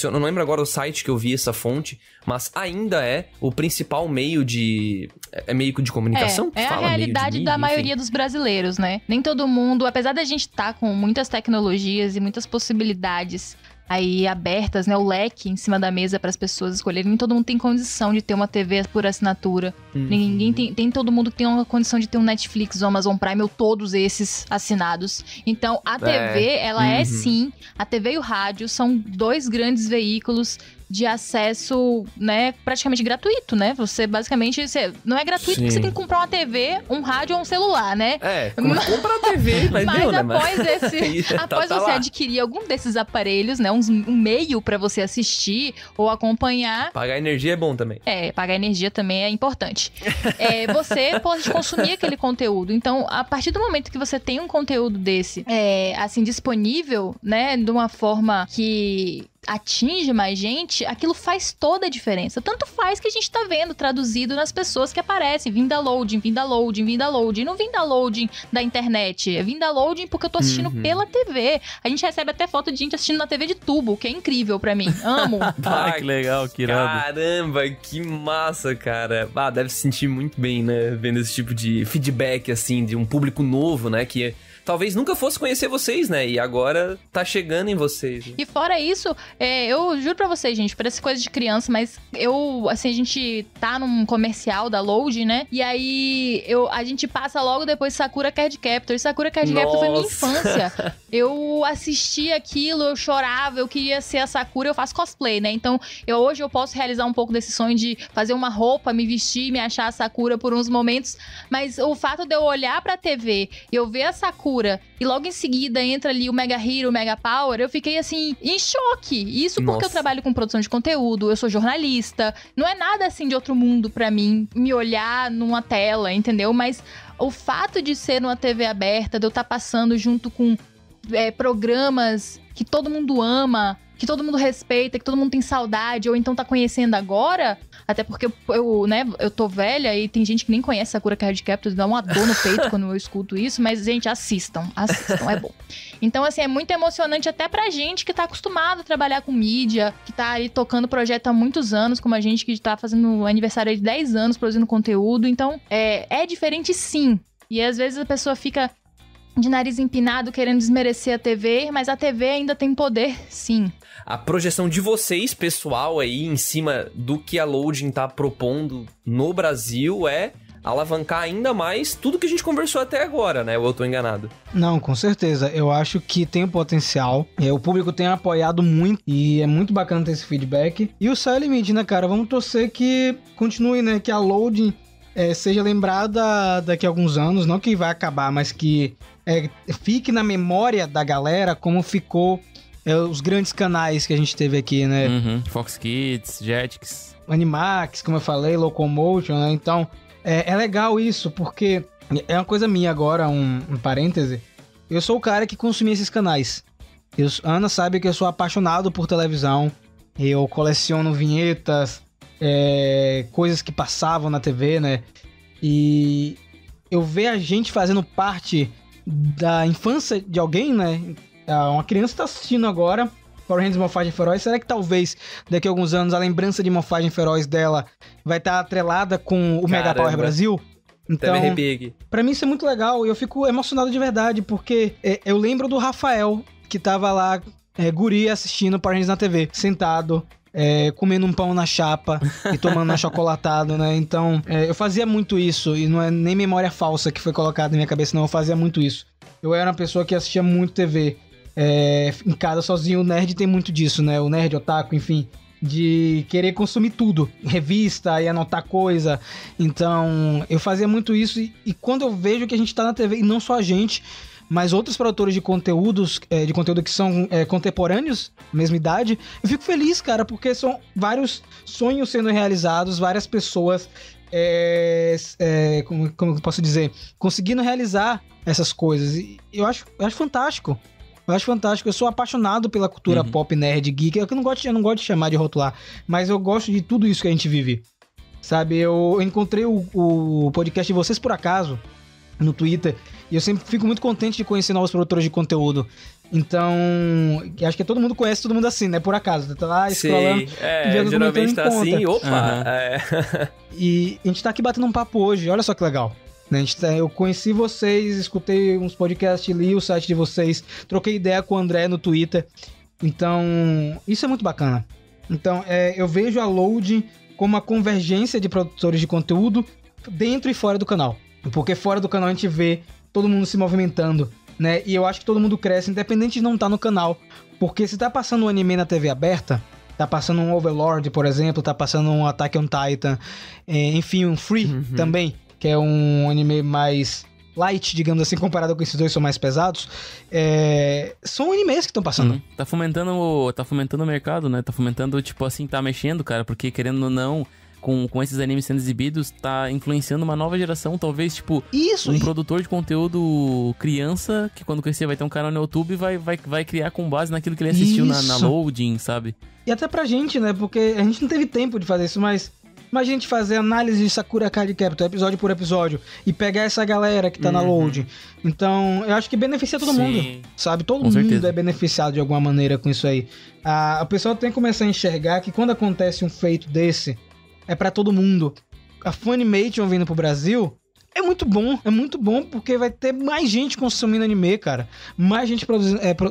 Eu não lembro agora o site que eu vi essa fonte, mas ainda é o principal meio de... meio de comunicação? É a realidade da maioria dos brasileiros, né? Nem todo mundo, apesar da gente estar com muitas tecnologias e muitas possibilidades aí abertas, né, o leque em cima da mesa para as pessoas escolherem, nem todo mundo tem condição de ter uma TV por assinatura. Ninguém tem todo mundo que tem uma condição de ter um Netflix, o Amazon Prime ou todos esses assinados. Então, a TV, ela é sim, a TV e o rádio são dois grandes veículos de acesso, né, praticamente gratuito, né? Você basicamente... não é gratuito porque você tem que comprar uma TV, um rádio ou um celular, né? Compra a TV, mas deu, né? Após você adquirir algum desses aparelhos, né, um meio pra você assistir ou acompanhar... Pagar energia é bom também. Pagar energia também é importante. Você pode consumir aquele conteúdo. Então, a partir do momento que você tem um conteúdo desse, assim, disponível, né, de uma forma que atinge mais gente, aquilo faz toda a diferença. Tanto faz que a gente tá vendo traduzido nas pessoas que aparecem. Vim da Loading, vim da Loading, vim da Loading. Não vim da Loading da internet. Vim da Loading porque eu tô assistindo pela TV. A gente recebe até foto de gente assistindo na TV de tubo, que é incrível pra mim. Amo. Que legal, que irado. Caramba, que massa, cara. Deve se sentir muito bem, né? Vendo esse tipo de feedback, assim, de um público novo, né? Que talvez nunca fosse conhecer vocês, né? E agora tá chegando em vocês. Né? E fora isso, eu juro pra vocês, gente, parece coisa de criança, mas a gente tá num comercial da Load, né? E aí a gente passa logo depois Sakura Card Captor. E Sakura Card Captor foi minha infância. Eu assisti aquilo, eu chorava, eu queria ser a Sakura, eu faço cosplay, né? Então, hoje eu posso realizar um pouco desse sonho de fazer uma roupa, me vestir, me achar a Sakura por uns momentos. Mas o fato de eu olhar pra TV e eu ver a Sakura Sakura, e logo em seguida entra ali o Mega Hero, o Mega Power, eu fiquei assim, em choque. Isso porque Nossa. eu trabalho com produção de conteúdo, eu sou jornalista, não é nada assim de outro mundo pra mim, me olhar numa tela, entendeu? Mas o fato de ser uma TV aberta, de eu estar passando junto com programas que todo mundo ama, que todo mundo respeita, que todo mundo tem saudade, ou então tá conhecendo agora, até porque eu tô velha e tem gente que nem conhece Sakura Card Captors, dá uma dor no peito quando eu escuto isso, mas, gente, assistam, é bom. Então, assim, é muito emocionante até pra gente que tá acostumado a trabalhar com mídia, que tá aí tocando projeto há muitos anos, como a gente que tá fazendo aniversário aí de 10 anos produzindo conteúdo, então, é diferente sim. E às vezes a pessoa fica de nariz empinado, querendo desmerecer a TV, mas a TV ainda tem poder, sim. A projeção de vocês, pessoal, aí, em cima do que a Loading tá propondo no Brasil é alavancar ainda mais tudo que a gente conversou até agora, né? Ou eu tô enganado? Não, com certeza. Eu acho que tem potencial. O público tem apoiado muito e é muito bacana ter esse feedback. E o céu é limite, né, cara? Vamos torcer que continue, né? Que a Loading seja lembrada daqui a alguns anos. Não que vai acabar, mas que fique na memória da galera como ficou os grandes canais que a gente teve aqui, né? Fox Kids, Jetix, Animax, como eu falei, Locomotion, né? Então, é legal isso, porque é uma coisa minha agora, um parêntese. Eu sou o cara que consumia esses canais. Ana sabe que eu sou apaixonado por televisão. Eu coleciono vinhetas, coisas que passavam na TV, né? E eu ver a gente fazendo parte da infância de alguém, né? Uma criança tá assistindo agora Power Rangers Morfagem Feroz. Será que talvez daqui a alguns anos a lembrança de Morfagem Feroz dela vai estar atrelada com o Mega Power Brasil? Então, até me arrepiei aqui. Pra mim isso é muito legal e eu fico emocionado de verdade, porque eu lembro do Rafael, que tava lá, guri, assistindo Power Rangers na TV, sentado, comendo um pão na chapa e tomando um achocolatado, né? Então, eu fazia muito isso, e não é nem memória falsa que foi colocada na minha cabeça, não, eu fazia muito isso. Eu era uma pessoa que assistia muito TV. Em casa sozinho, o nerd tem muito disso, né? O nerd, otaku, enfim, de querer consumir tudo, revista e anotar coisa. Então, eu fazia muito isso e quando eu vejo que a gente tá na TV, e não só a gente, mas outros produtores de conteúdo que são contemporâneos, mesma idade, eu fico feliz, cara, porque são vários sonhos sendo realizados, várias pessoas, como eu posso dizer, conseguindo realizar essas coisas. E eu acho fantástico. Eu acho fantástico, eu sou apaixonado pela cultura pop, nerd, geek. Eu não gosto de chamar de rotular, mas eu gosto de tudo isso que a gente vive. Sabe, eu encontrei o podcast de vocês por acaso no Twitter, e eu sempre fico muito contente de conhecer novos produtores de conteúdo. Então, acho que todo mundo conhece todo mundo assim, né? Por acaso, tá lá scrollando. Geralmente tá assim, opa! E a gente tá aqui batendo um papo hoje, olha só que legal. Eu conheci vocês, escutei uns podcasts, li o site de vocês, troquei ideia com o André no Twitter. Então, isso é muito bacana. Então, eu vejo a Load como uma convergência de produtores de conteúdo dentro e fora do canal. Porque fora do canal a gente vê todo mundo se movimentando, né? E eu acho que todo mundo cresce, independente de não estar no canal. Porque se tá passando um anime na TV aberta, tá passando um Overlord, por exemplo, tá passando um Attack on Titan, enfim, um Free também, que é um anime mais light, digamos assim, comparado com esses dois que são mais pesados, são animes que estão passando. Tá fomentando o mercado, né? Tá fomentando, tipo assim, tá mexendo, cara, porque querendo ou não, com esses animes sendo exibidos, tá influenciando uma nova geração, talvez, tipo, produtor de conteúdo criança, que quando crescer vai ter um canal no YouTube e vai criar com base naquilo que ele assistiu na Loading, sabe? E até pra gente, né? Porque a gente não teve tempo de fazer isso, mas imagina a gente fazer análise de Sakura Card Captor, episódio por episódio, e pegar essa galera que tá na Load. Então, eu acho que beneficia todo mundo, sabe? Todo mundo é beneficiado de alguma maneira com isso aí. A pessoa tem que começar a enxergar que quando acontece um feito desse, é pra todo mundo. A Funimation vindo pro Brasil é muito bom porque vai ter mais gente consumindo anime, cara. Mais gente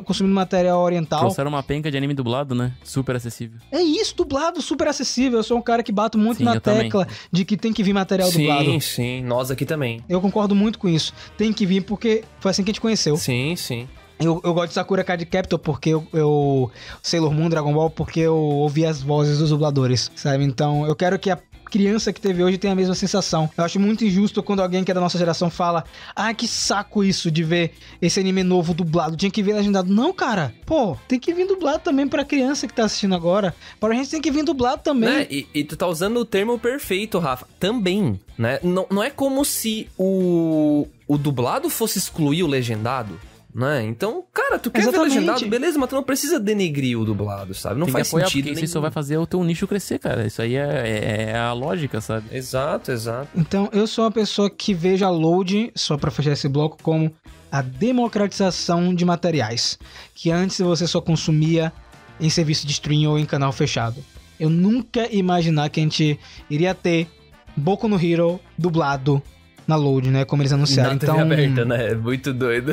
consumindo material oriental. Trouxeram uma penca de anime dublado, né? Super acessível. É isso, dublado, super acessível. Eu sou um cara que bato muito na tecla de que tem que vir material dublado. Sim, nós aqui também. Eu concordo muito com isso. Tem que vir porque foi assim que a gente conheceu. Sim. Eu gosto de Sakura Card Captor porque eu Sailor Moon, Dragon Ball, porque eu ouvi as vozes dos dubladores, sabe? Então eu quero que criança que teve hoje tem a mesma sensação. Eu acho muito injusto quando alguém que é da nossa geração fala: ah, que saco isso de ver esse anime novo dublado, tinha que ver legendado. Não, cara, pô, tem que vir dublado também pra criança que tá assistindo agora. Para a gente tem que vir dublado também. Né? E tu tá usando o termo perfeito, Rafa. Também, né? Não é como se o dublado fosse excluir o legendado, né? Então, cara, tu quer ver legendado, beleza, mas tu não precisa denegrir o dublado, sabe? Não faz sentido nenhum. Isso só vai fazer o teu nicho crescer, cara. Isso aí é a lógica, sabe? Exato. Então, eu sou uma pessoa que vejo a Load, só pra fechar esse bloco, como a democratização de materiais, que antes você só consumia em serviço de stream ou em canal fechado. Eu nunca ia imaginar que a gente iria ter Boku no Hero dublado na Load, né? Como eles anunciaram. Na TV aberta, né? Muito doido.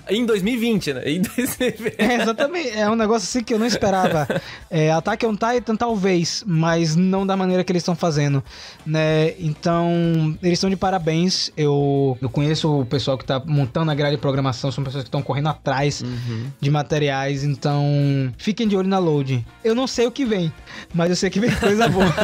Em 2020, né? Em 2020. Exatamente. É um negócio assim que eu não esperava. Attack on Titan, talvez, mas não da maneira que eles estão fazendo, né? Então, eles estão de parabéns. Eu conheço o pessoal que tá montando a grade de programação, são pessoas que estão correndo atrás de materiais, então fiquem de olho na Load. Eu não sei o que vem, mas eu sei que vem coisa boa.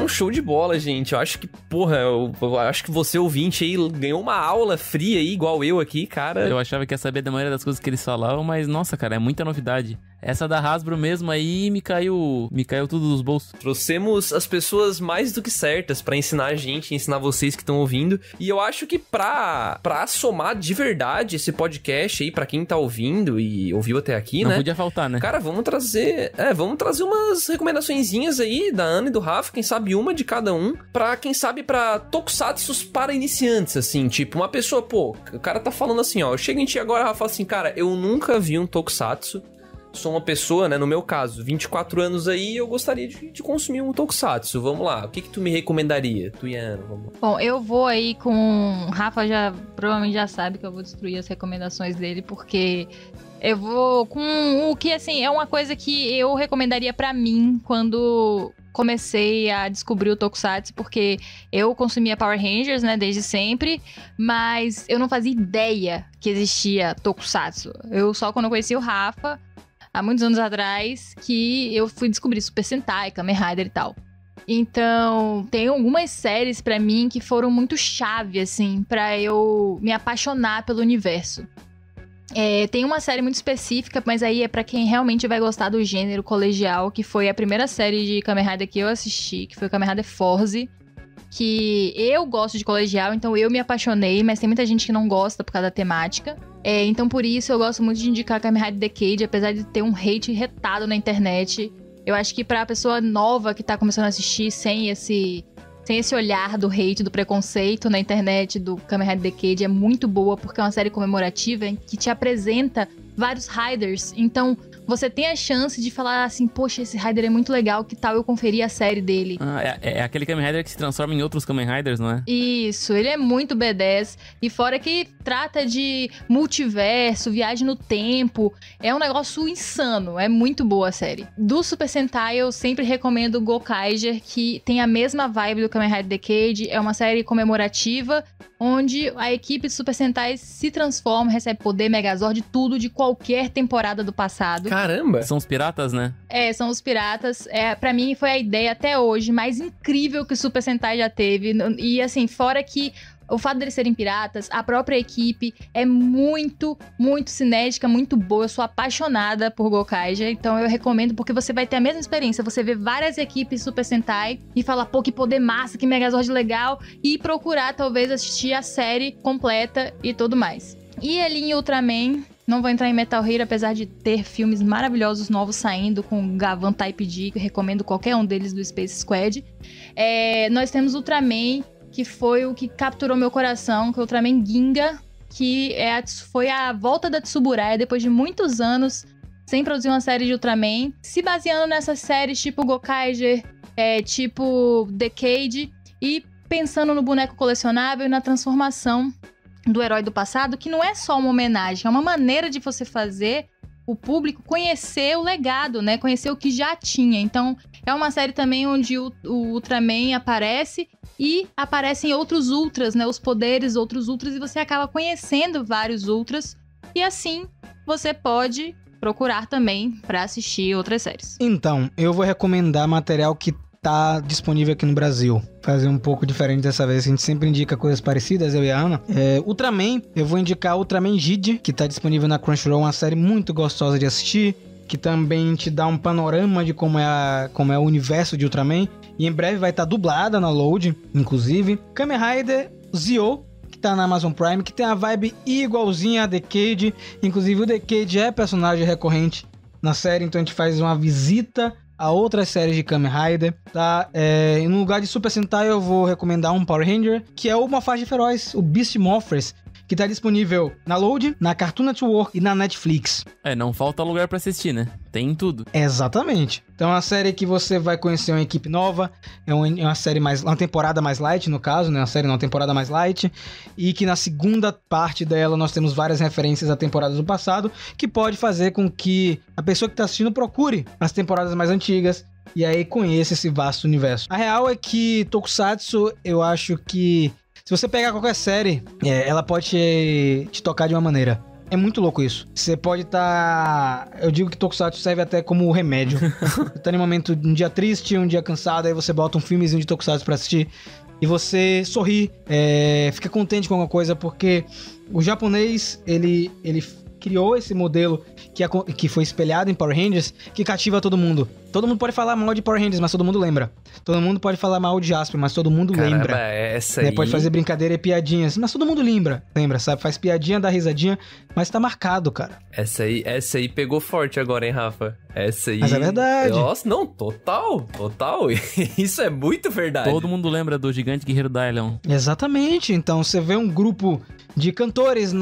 Show de bola, gente. Eu acho que, porra, eu acho que você, ouvinte aí, ganhou uma aula fria aí, igual eu aqui, cara. Eu achava que ia saber da maioria das coisas que eles falavam, mas, nossa, cara, é muita novidade. Essa da Hasbro mesmo aí me caiu tudo dos bolsos. Trouxemos as pessoas mais do que certas pra ensinar a gente, ensinar vocês que estão ouvindo. E eu acho que pra somar de verdade esse podcast aí, pra quem tá ouvindo e ouviu até aqui, não, né? Não podia faltar, né? Cara, vamos trazer umas recomendaçõezinhas aí da Ana e do Rafa, quem sabe uma de cada um, pra, quem sabe, pra tokusatsus para iniciantes, assim, tipo, uma pessoa, pô, o cara tá falando assim, ó, eu chego em ti agora, Rafa, assim, cara, eu nunca vi um tokusatsu, sou uma pessoa, né, no meu caso, 24 anos aí, eu gostaria de consumir um tokusatsu, vamos lá, o que tu me recomendaria? Tu e a Ana, vamos lá. Bom, eu vou aí com... Rafa provavelmente já sabe que eu vou destruir as recomendações dele, porque eu vou com o que, assim, é uma coisa que eu recomendaria pra mim quando comecei a descobrir o tokusatsu, porque eu consumia Power Rangers, né, desde sempre, mas eu não fazia ideia que existia tokusatsu. Eu só quando eu conheci o Rafa, há muitos anos atrás, que eu fui descobrir Super Sentai, Kamen Rider e tal. Então, tem algumas séries pra mim que foram muito chave, assim, pra eu me apaixonar pelo universo. Tem uma série muito específica, mas aí é pra quem realmente vai gostar do gênero colegial, que foi a primeira série de Kamen Rider que eu assisti, que foi o Kamen Rider Force, que eu gosto de colegial, então eu me apaixonei, mas tem muita gente que não gosta por causa da temática. Então por isso eu gosto muito de indicar Kamen Rider Decade, apesar de ter um hate retado na internet. Eu acho que pra pessoa nova que tá começando a assistir sem esse olhar do hate, do preconceito na internet do Kamen Rider Decade, é muito boa, porque é uma série comemorativa que te apresenta vários Riders. Então, você tem a chance de falar assim, poxa, esse Rider é muito legal, que tal eu conferir a série dele? É aquele Kamen Rider que se transforma em outros Kamen Riders, não é? Isso, ele é muito B10. E fora que trata de multiverso, viagem no tempo. É um negócio insano, é muito boa a série. Do Super Sentai, eu sempre recomendo Gokaiger, que tem a mesma vibe do Kamen Rider Decade. É uma série comemorativa, onde a equipe de Super Sentai se transforma, recebe poder, Megazord, tudo de qualquer temporada do passado. Caramba! São os piratas, né? São os piratas. Pra mim, foi a ideia até hoje mais incrível que o Super Sentai já teve. E assim, fora que o fato deles serem piratas, a própria equipe é muito, muito cinética, muito boa. Eu sou apaixonada por Gokaiger, então eu recomendo, porque você vai ter a mesma experiência. Você vê várias equipes Super Sentai e fala, pô, que poder massa, que Megazord legal, e procurar, talvez, assistir a série completa e tudo mais. E ali em Ultraman, não vou entrar em Metal Hero, apesar de ter filmes maravilhosos novos saindo com Gavan Type D, que eu recomendo qualquer um deles do Space Squad. Nós temos Ultraman, que foi o que capturou meu coração, que é o Ultraman Ginga, que foi a volta da Tsuburaya depois de muitos anos sem produzir uma série de Ultraman, se baseando nessas séries tipo Gokaiger, tipo Decade, e pensando no boneco colecionável e na transformação do herói do passado, que não é só uma homenagem, é uma maneira de você fazer o público conhecer o legado, né? Conhecer o que já tinha. Então, É uma série também onde o Ultraman aparece e aparecem outros Ultras, né? Os poderes, outros Ultras, e você acaba conhecendo vários Ultras. E assim, você pode procurar também pra assistir outras séries. Então, eu vou recomendar material que tá disponível aqui no Brasil. Fazer um pouco diferente dessa vez. A gente sempre indica coisas parecidas, eu e a Ana. Ultraman, eu vou indicar Ultraman Gid, que tá disponível na Crunchyroll, uma série muito gostosa de assistir, que também te dá um panorama de como é o universo de Ultraman. E em breve vai estar dublada na Load, inclusive. Kamen Rider Zio, que tá na Amazon Prime, que tem a vibe igualzinha a Decade. Inclusive o Decade é personagem recorrente na série, então a gente faz uma visita a outras séries de Kamen Rider, tá? No lugar de Super Sentai eu vou recomendar um Power Ranger, que é o Morfagem Feroz, o Beast Morphers, que tá disponível na Load, na Cartoon Network e na Netflix. Não falta lugar pra assistir, né? Tem tudo. Exatamente. Então é uma série que você vai conhecer uma equipe nova, é uma série uma temporada mais light, no caso, né? Uma série não, uma temporada mais light, e que na segunda parte dela nós temos várias referências a temporadas do passado, que pode fazer com que a pessoa que tá assistindo procure as temporadas mais antigas, e aí conheça esse vasto universo. A real é que Tokusatsu, eu acho que se você pegar qualquer série, ela pode te tocar de uma maneira. É muito louco isso. Você pode estar... Eu digo que Tokusatsu serve até como remédio. Você tá em um momento, um dia triste, um dia cansado, aí você bota um filmezinho de Tokusatsu pra assistir e você sorri, fica contente com alguma coisa, porque o japonês, ele criou esse modelo que foi espelhado em Power Rangers, que cativa todo mundo. Todo mundo pode falar mal de Power Rangers, mas todo mundo lembra. Todo mundo pode falar mal de Jasper, mas todo mundo lembra. Essa aí... Pode fazer brincadeira e piadinhas, mas todo mundo lembra, sabe? Faz piadinha, dá risadinha, mas tá marcado, cara. Essa aí pegou forte agora, hein, Rafa? Essa aí... Mas é verdade. Nossa, não, total. Isso é muito verdade. Todo mundo lembra do Gigante Guerreiro Dylion. Exatamente. Então, você vê um grupo de cantores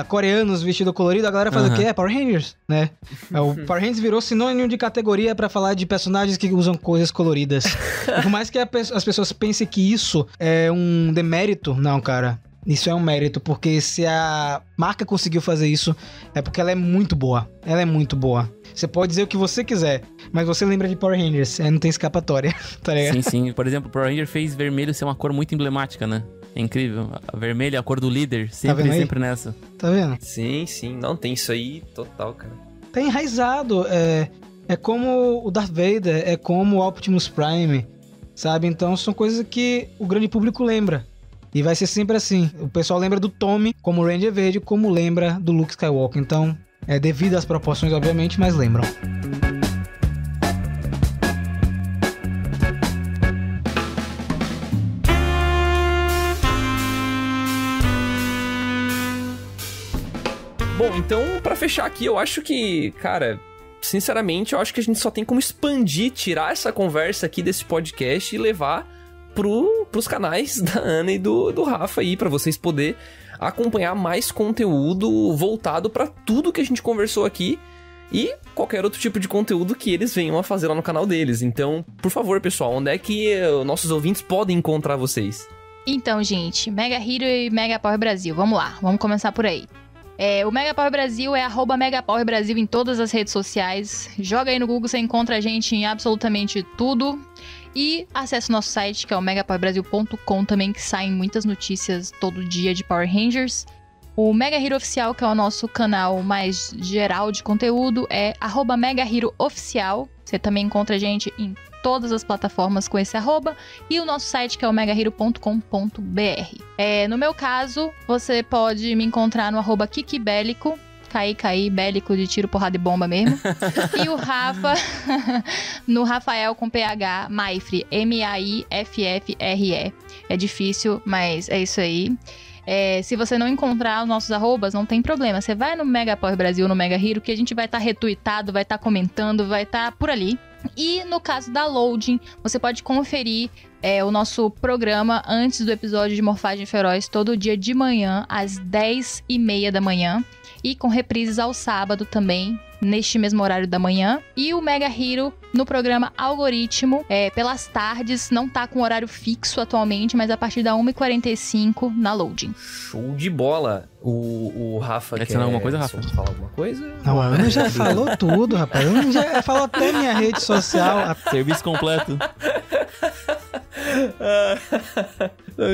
coreanos vestido colorido, a galera faz o quê? Power Rangers, né? O Power Rangers virou sinônimo de categoria pra falar de personagens que usam coisas coloridas. Por mais que as pessoas pensem que isso é um demérito, não, cara. Isso é um mérito, porque se a marca conseguiu fazer isso, é porque ela é muito boa. Ela é muito boa. Você pode dizer o que você quiser, mas você lembra de Power Rangers, não tem escapatória, tá ligado? Sim. Por exemplo, o Power Ranger fez vermelho ser uma cor muito emblemática, né? É incrível. A vermelha é a cor do líder, sempre nessa. Tá vendo? Sim. Não, tem isso aí total, cara. Tá enraizado. É como o Darth Vader, é como o Optimus Prime, sabe? Então são coisas que o grande público lembra. E vai ser sempre assim. O pessoal lembra do Tommy como Ranger Verde, como lembra do Luke Skywalker. Então, devido às proporções, obviamente, mas lembram. Bom, então, pra fechar aqui, eu acho que, cara... Sinceramente, eu acho que a gente só tem como expandir, tirar essa conversa aqui desse podcast e levar pros canais da Ana e do Rafa aí, pra vocês poderem acompanhar mais conteúdo voltado pra tudo que a gente conversou aqui e qualquer outro tipo de conteúdo que eles venham a fazer lá no canal deles. Então, por favor, pessoal, onde é que nossos ouvintes podem encontrar vocês? Então, gente, Mega Hero e Mega Power Brasil, vamos lá, vamos começar por aí. O Mega Power Brasil é @MegaPowerBrasil em todas as redes sociais. Joga aí no Google, você encontra a gente em absolutamente tudo. E acesse o nosso site, que é o megapowerbrasil.com também, que saem muitas notícias todo dia de Power Rangers. O Mega Hero Oficial, que é o nosso canal mais geral de conteúdo, é @MegaHeroOficial. Você também encontra a gente em todas as plataformas com esse @. E o nosso site, que é o megahero.com.br. No meu caso, você pode me encontrar no @KikiBélico. Caí, bélico de tiro, porrada e bomba mesmo. E o Rafa, no Rafael com PH, Maifre, MAIFFRE. É difícil, mas é isso aí. Se você não encontrar os nossos arrobas, não tem problema. Você vai no Mega Power Brasil, no Mega Hero, que a gente vai estar retweetado, vai estar comentando, vai estar por ali. E no caso da Loading, você pode conferir o nosso programa antes do episódio de Morfagem Feroz, todo dia de manhã, às 10h30 da manhã. E com reprises ao sábado também, neste mesmo horário da manhã. E o Mega Hero no programa Algoritmo, pelas tardes, não tá com horário fixo atualmente, mas a partir da 1h45 na Loading. Show de bola. O Rafa quer adicionar alguma coisa, Rafa? Falar alguma coisa? Não, a Ana já falou tudo, rapaz. A Ana já falou até minha rede social. Serviço completo.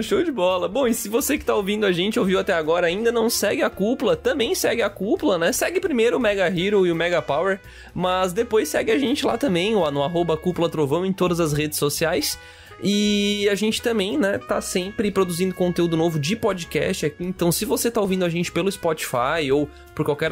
Show de bola. Bom, e se você que tá ouvindo a gente, ouviu até agora, ainda não segue a Cúpula, também segue a Cúpula, né? Segue primeiro o Mega Hero e o Mega Power, mas depois segue a gente lá também, no @Cúpula Trovão, em todas as redes sociais. E a gente também, né, tá sempre produzindo conteúdo novo de podcast aqui. Então, se você tá ouvindo a gente pelo Spotify ou por qualquer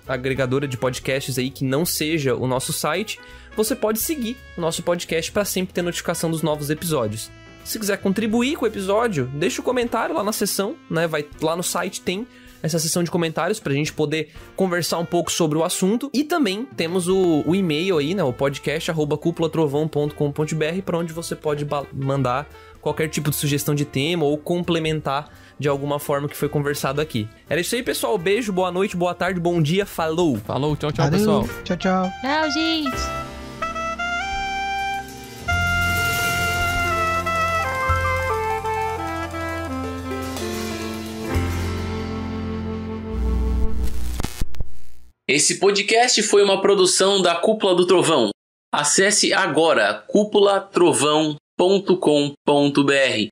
agregadora de podcasts aí que não seja o nosso site, você pode seguir o nosso podcast para sempre ter notificação dos novos episódios. Se quiser contribuir com o episódio, deixa o comentário lá na seção, né? Vai lá no site, tem essa seção de comentários pra gente poder conversar um pouco sobre o assunto. E também temos o e-mail aí, né? O podcast@cúpulatrovão.com.br, para onde você pode mandar qualquer tipo de sugestão de tema ou complementar de alguma forma que foi conversado aqui. Era isso aí, pessoal. Beijo, boa noite, boa tarde, bom dia. Falou! Falou, tchau, Valeu. pessoal. Tchau, tchau. Tchau, gente! Esse podcast foi uma produção da Cúpula do Trovão. Acesse agora cúpulatrovão.com.br